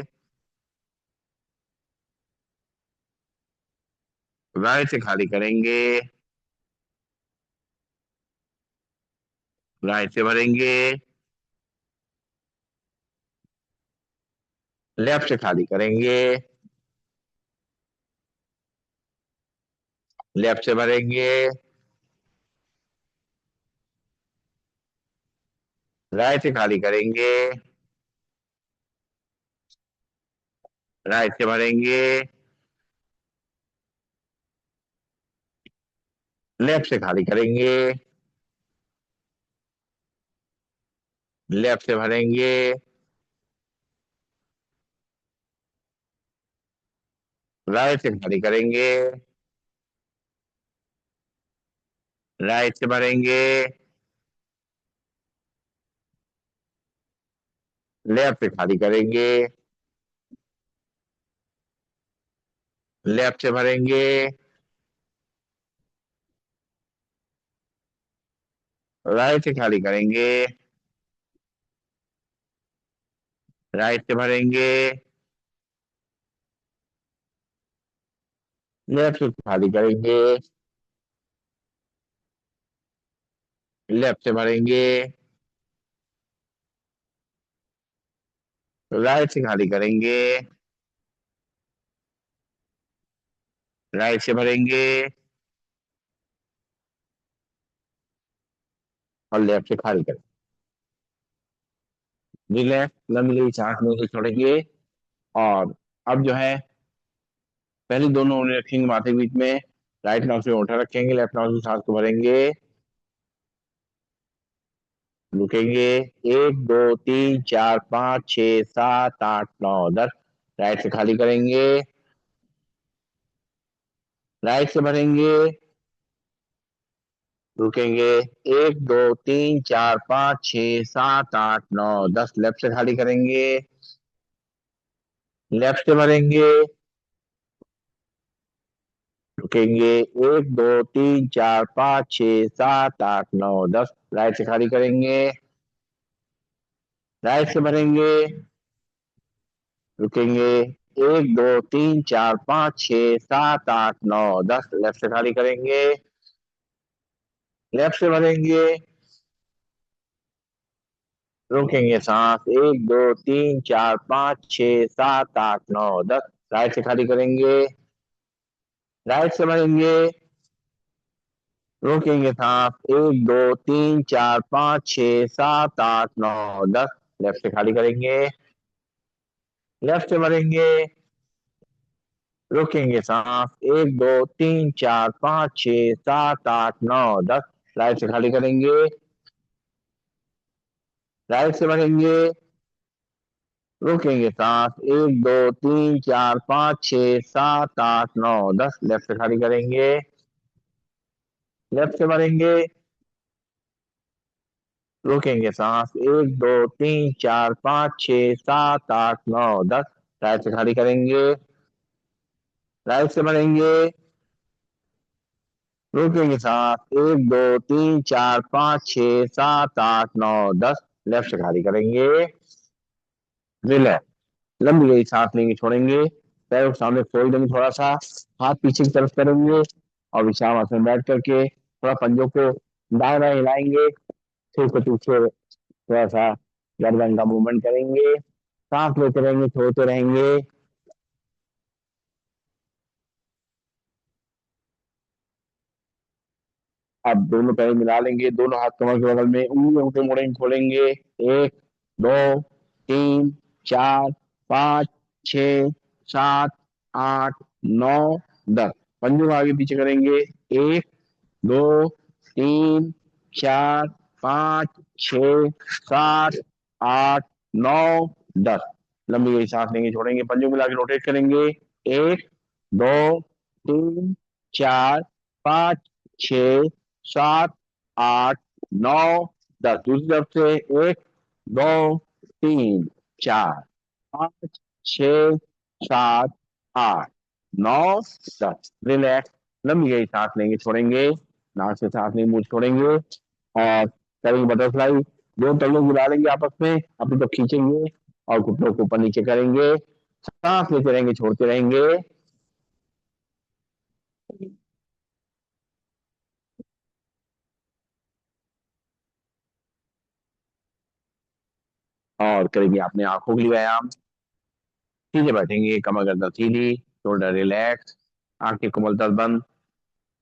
S1: राइट से खाली करेंगे। राइट से भरेंगे। लेफ्ट से खाली करेंगे। लेफ्ट से भरेंगे। राइट से खाली करेंगे। राइट से भरेंगे। लेफ्ट से खाली करेंगे। लेफ्ट से भरेंगे। राइट से खाली करेंगे। राइट से भरेंगे। लेफ्ट से खाली करेंगे। लेफ्ट से भरेंगे। राइट से खाली करेंगे। राइट से भरेंगे। लेफ्ट से खाली करेंगे। लेफ्ट से भरेंगे। राइट से खाली करेंगे। राइट से भरेंगे और लेफ्ट से खाली करेंगे। रिलैक्स। लंबी लंबी सांस में छोड़ेंगे। और अब जो है, पहले दोनों उंगली रखेंगे माथे के बीच में। राइट नॉस्ट्रिल में उठा रखेंगे, लेफ्ट नॉस्ट्रिल सांस को भरेंगे, रुकेंगे। 1 2 3 4 5 6 7 8 9 10। राइट से खाली करेंगे, राइट से भरेंगे, रुकेंगे। 1 2 3 4 5 6 7 8 9 10। लेफ्ट से खाली करेंगे, लेफ्ट से भरेंगे, रुकेंगे। 1 2 3 4 5 6 7 8 9 10। राइट से खाली करेंगे, राइट से भरेंगे, रुकेंगे। 1 2 3 4 5 6 7 8 9 10। लेफ्ट से खाली करेंगे, लेफ्ट से भरेंगे, रोकेंगे सांस। 1 2 3 4 5 6 7 8 9 10। राइट से खाली करेंगे, राइट से भरेंगे, रोकेंगे सांस। 1 2 3 4 5 6 7 8 9 10। लेफ्ट से खाली करेंगे, लेफ्ट से भरेंगे, रोकेंगे सांस। 1 2 3 4 5 6 7 8 9 10। राइट से खाली करेंगे, राइट से भरेंगे, रोकेंगे सांस। 1 2 3 4 5 6 7 8 9 10। लेफ्ट से खाली करेंगे, लेफ्ट से भरेंगे, रोकेंगे सांस। 1 2 3 4 5 6 7 8 9 10। राइट से खाली करेंगे, राइट से भरेंगे, रोकेंगे सांस। 1 2 3 4 5 6 7 8 9 10। लेफ्ट से खाली करेंगे, रिलैक्स। लंबी गई सांस लेंगे, छोड़ेंगे, पैरों को सामने खोल देंगे, थोड़ा सा हाथ पीछे की तरफ करेंगे और विश्राम आसन में बैठ करके थोड़ा पंजों को दाएं बाएं हिलाएंगे, सिर को पीछे थोड़ा सा गर्दन का मूवमेंट करेंगे, सांस लेते रहेंगे, छोड़ते रहेंगे। अब दोनों पैर मिला लेंगे, दोनों हाथ कमर के बगल में, उंगलियों के मोड़ेंगे, खोलेंगे। 1 2 3 4 5 6 7 8 9 10। पंजों को आगे पीछे करेंगे। 1 2 3 4 5 6 7 8 9 10। लंबी गई सांस लेंगे, छोड़ेंगे, पंजों मिला के रोटेट करेंगे। 1 2 3 4 5 6 7 8 9 10। दूसरी तरफ से। 1 2 3 4 5 6 7 8 9 10। रिलैक्स। लंबी गई सांस लेंगे, छोड़ेंगे, नाक से सांस लेंगे, मुंह से छोड़ेंगे और करेंगे बटरफ्लाई। दो टंगों को मिला लेंगे आपस में, अपनी तो खींचेंगे और घुटनों को ऊपर नीचे करेंगे, सांस लेते रहेंगे, छोड़ते रहेंगे और करेंगे अपने आंखों के लिए व्यायाम। सीधे बैठेंगे, कमर गर्दन सीधी, शोल्डर रिलैक्स, आंखें कोमलता बंद,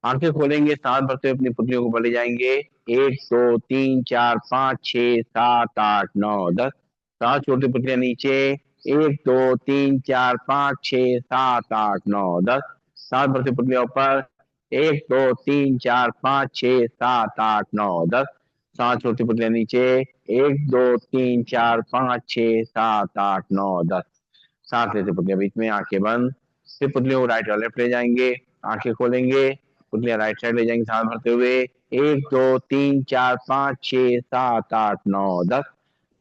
S1: आंखें खोलेंगे, सांस भरते हुए अपनी पुतलियों को भले जाएंगे। 1 2 3 4 5 6 7 8 9 10। सांस छोड़ते पुतलियां नीचे। 1 2 3 4 5 6 7 8 9 10। सांस भरते पुतलियां ऊपर। 1 2 3 4 5 6 7 8 9 10। सांस छोड़ते पुतलियां नीचे। 1 2 3 4 5 6 7 8 9 10। सांस लेते पुतलियां बीच में, आंखें बंद। फिर पुतलियों को राइट और लेफ्ट ले जाएंगे, आंखें खोलेंगे, पुतलियां राइट साइड ले जाएंगे सांस भरते हुए। 1 2 3 4 5 6 7 8 9 10।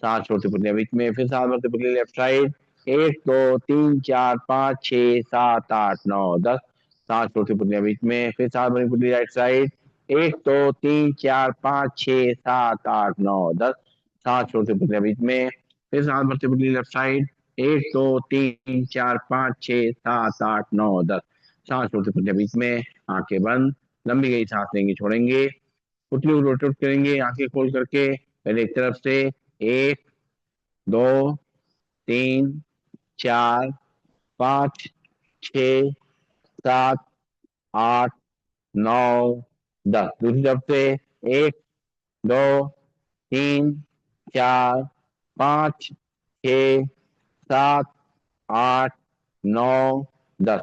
S1: सांस छोड़ते पुतलियां बीच में, फिर सांस भरते पुतलियां लेफ्ट साइड। 1 2 3 4 5 6 7 8 9 10। सांस छोड़ते पुतलियां बीच में, फिर सांस भरी पुतली राइट साइड। 1 2 3 4 5 6 7 8 9 10। सांस छोड़ते पुतलियां बीच में, फिर सांस भरते पुतली लेफ्ट साइड। 1 2 3 4 5 6 7 8 9 10। सांस छोड़ते पुतलियां बीच में, आंखें बंद। लंबी गई सांस लेंगे, छोड़ेंगे, पुतली को रोटेट करेंगे आंखें खोल करके, पहले एक तरफ से। 1 2 3 4 5 6 7 8 9 10। दूसरी तरफ से। 1 2 3 4 5 6 7 8 9 10।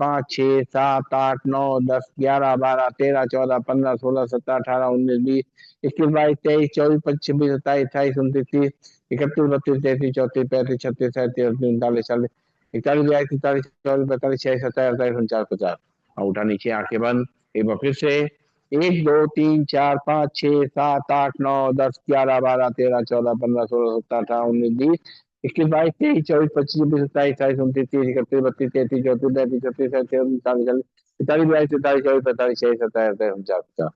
S1: पाँच छः सात आठ नौ दस ग्यारह बारह तेरह चौदह पंद्रह सोलह सत्रह अठारह उन्नीस बीस इक्कीस बाईस तेईस चौबीस पच्चीस छब्बीस सत्ताईस अट्ठाईस उनतीस तीस इकतीस बत्तीस तैंतीस चौंतीस पैंतीस छत्तीस सैंतीस अड़तीस उनतालीस चालीस इकतालीस बयालीस तैंतालीस चौबीस पैंतालीस छियालीस सत्ताईस अड़तालीस उनचास पचास। अंगूठा नीचे, आंखें बंद। एक बार फिर से, एक दो तीन चार पाँच छः सात आठ नौ दस ग्यारह बारह तेरह चौदह पंद्रह सोलह सत्रह अठारह उन्नीस बीस इक्कीस बाईस तेईस चौबीस पच्चीस छब्बीस सत्ताईस अट्ठाईस उनतीस तीस इकतीस बत्तीस तैंतीस चौंतीस पैंतीस छत्तीस सैंतीस उनतालीस चालीस इकतालीस बयालीस तैंतालीस चौबीस पैंतालीस छियालीस सत्ताईस अड़तालीस उनचास पचास।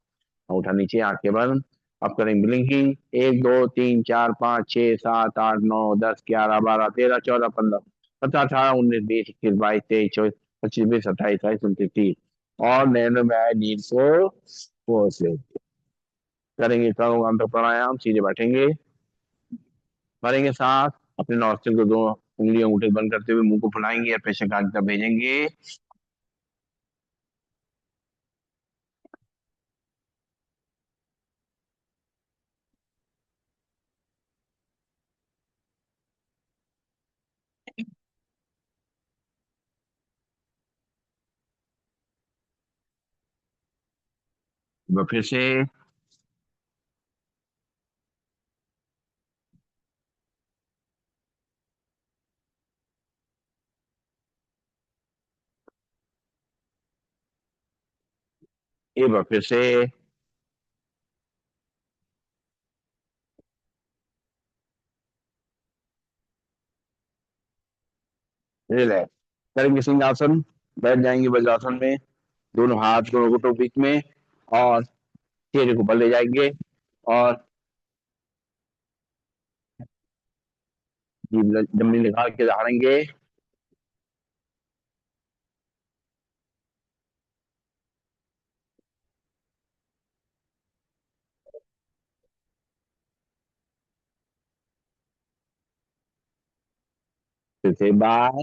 S1: अंगूठा नीचे, आंखें बंद। अब करेंगे ब्लिंकिंग। एक दो तीन चार पाँच छः सात आठ नौ दस ग्यारह बारह तेरह चौदह पंद्रह सत्रह अठारह उन्नीस बीस इक्कीस बाईस तेईस चौबीस पच्चीस बीस सत्ताईस अट्ठाईस उनतीस तीस। और नैनो में नींद को फोर्स ले करेंगे। करो अंत प्राणायाम, सीधे बैठेंगे, भरेंगे सांस, अपने नॉस्ट्रिल को दो उंगलियों अंगूठे बंद करते हुए मुंह को फुलाएंगे या प्रेशर की तरफ भेजेंगे। एक बार फिर से, एक बार फिर से, रिलैक्स करेंगे सिंहासन, बैठ जाएंगे वज्रासन में, दोनों हाथ दोनों घुटनों के बीच में, और चेहरे को ऊपर ले जाएंगे, और जीभ जमीन निकाल के झाड़ेंगे। फिर से बार,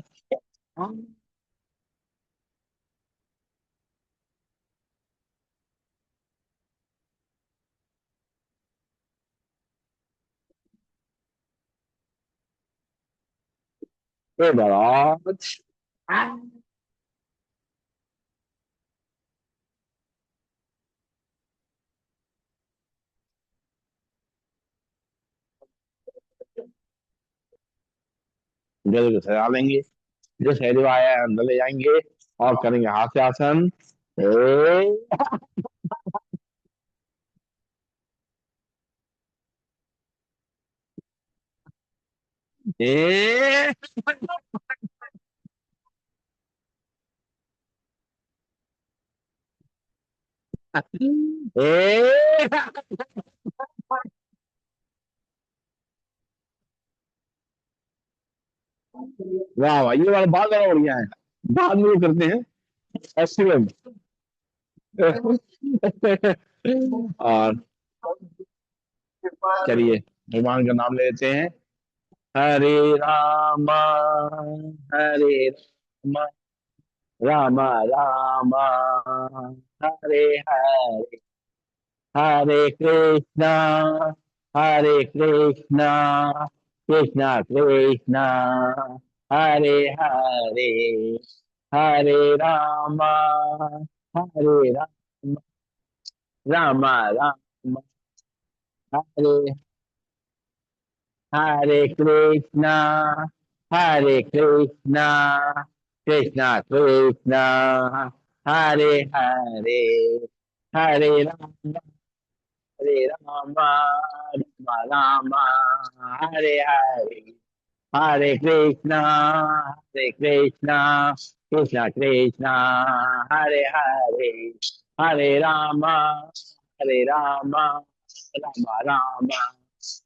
S1: एक बार और, गले को सजा लेंगे, जो सहज आया है अंदर ले जाएंगे, और करेंगे हाथ से आसन। ए, ए, ए, वाह वाह, ये वाला बहुत ज्यादा बढ़िया है। बाद में वो करते हैं। एक्सीलेंट। और चलिए, भगवान का नाम ले लेते हैं। हरे रामा, हरे रामा, राम राम, हरे हरे, हरे कृष्णा, हरे कृष्णा, कृष्णा कृष्णा, हरे हरे, हरे राम, हरे राम, राम राम, हरे हरे कृष्णा, हरे कृष्णा, कृष्णा कृष्णा, हरे हरे, हरे राम, हरे राम, राम राम, हरे हरे, हरे कृष्णा, हरे कृष्णा, कृष्णा कृष्णा, हरे हरे, हरे राम, हरे राम, राम राम,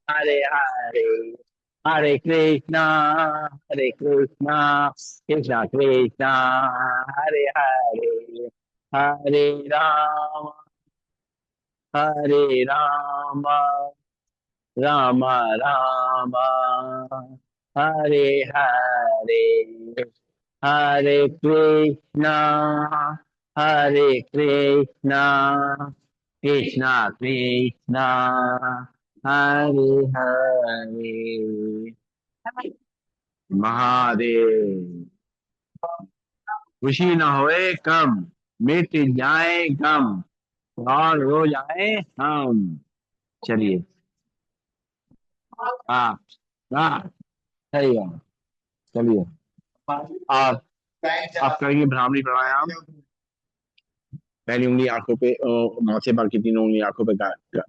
S1: हरे हरे, हरे कृष्णा, हरे कृष्णा, कृष्णा कृष्णा, हरे हरे, हरे राम, हरे राम राम राम हरे हरे हरे कृष्णा हरे कृष्णा कृष्णा कृष्णा हरे हरे महादेव। खुशी न होए कम, मिट जाए गम, और हो जाए हम। चलिए। हाँ हाँ, सही है। चलिए। आप आप करेंगे भ्रामरी प्राणायाम। पहली उंगली आंखों पे नौ से बाकी तीनों उंगली आंखों पे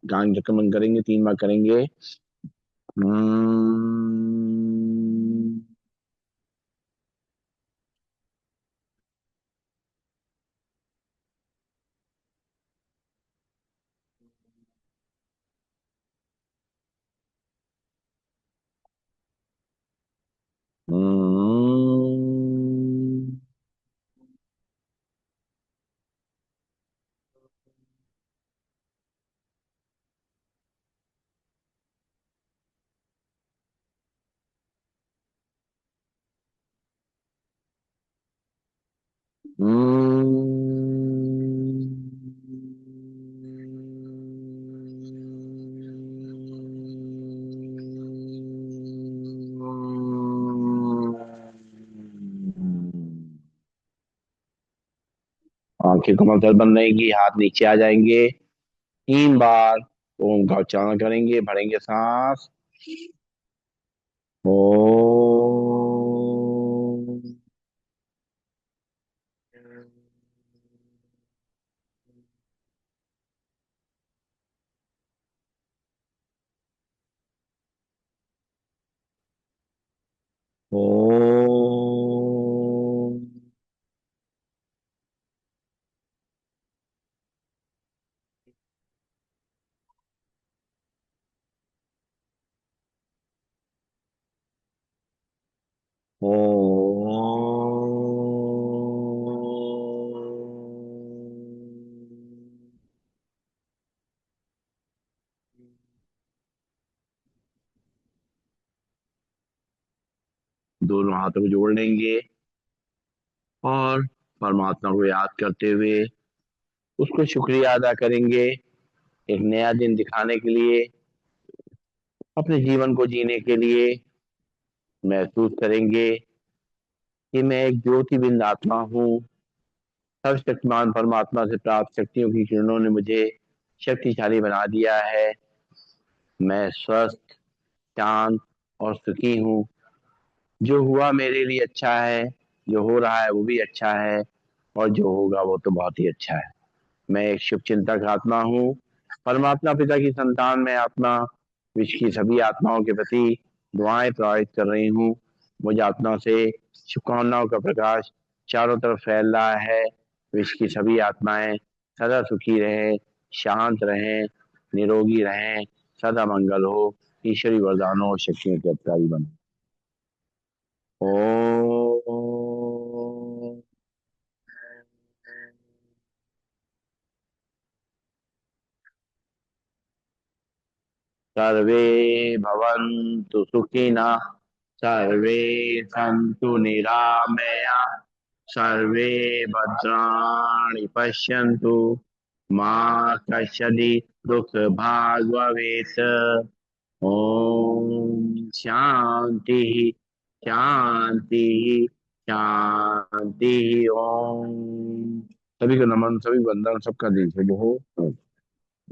S1: गांग चक्रमण करेंगे, 3 बार करेंगे। हम्म, हम्म, आंखें कमर दर्द बंद रहेंगी, हाथ नीचे आ जाएंगे। 3 बार ओम का उच्चारण करेंगे, भरेंगे सांस। ओम। ओम। ओम। दोनों हाथों को जोड़ लेंगे और परमात्मा को याद करते हुए उसको शुक्रिया अदा करेंगे, एक नया दिन दिखाने के लिए, अपने जीवन को जीने के लिए। महसूस करेंगे कि मैं एक ज्योति बिंद आत्मा हूँ। सर्वशक्तिमान परमात्मा से प्राप्त शक्तियों की किरणों ने मुझे शक्तिशाली बना दिया है। मैं स्वस्थ, शांत और सुखी हूँ। जो हुआ मेरे लिए अच्छा है, जो हो रहा है वो भी अच्छा है, और जो होगा वो तो बहुत ही अच्छा है। मैं एक शुभ चिंतक आत्मा हूँ। परमात्मा पिता की संतान मैं आत्मा विश्व की सभी आत्माओं के प्रति दुआएं प्रवाहित कर रही हूँ। मुझ आत्मा से शुभकामनाओं का प्रकाश चारों तरफ फैल रहा है। विश्व की सभी आत्माएं सदा सुखी रहें, शांत रहें, निरोगी रहें, सदा मंगल हो, ईश्वरी वरदानों और शक्तियों के अधिकारी बने। ओम। सर्वे भवन्तु सुखिनः, सर्वे सन्तु निरामया, सर्वे भद्राणि पश्यन्तु, मा कश्चित् दुःखभाग् भवेत्। ओम शांति शांति शांति। ओम। सभी को नमन, सभी वंदन, सबका दिल से हो।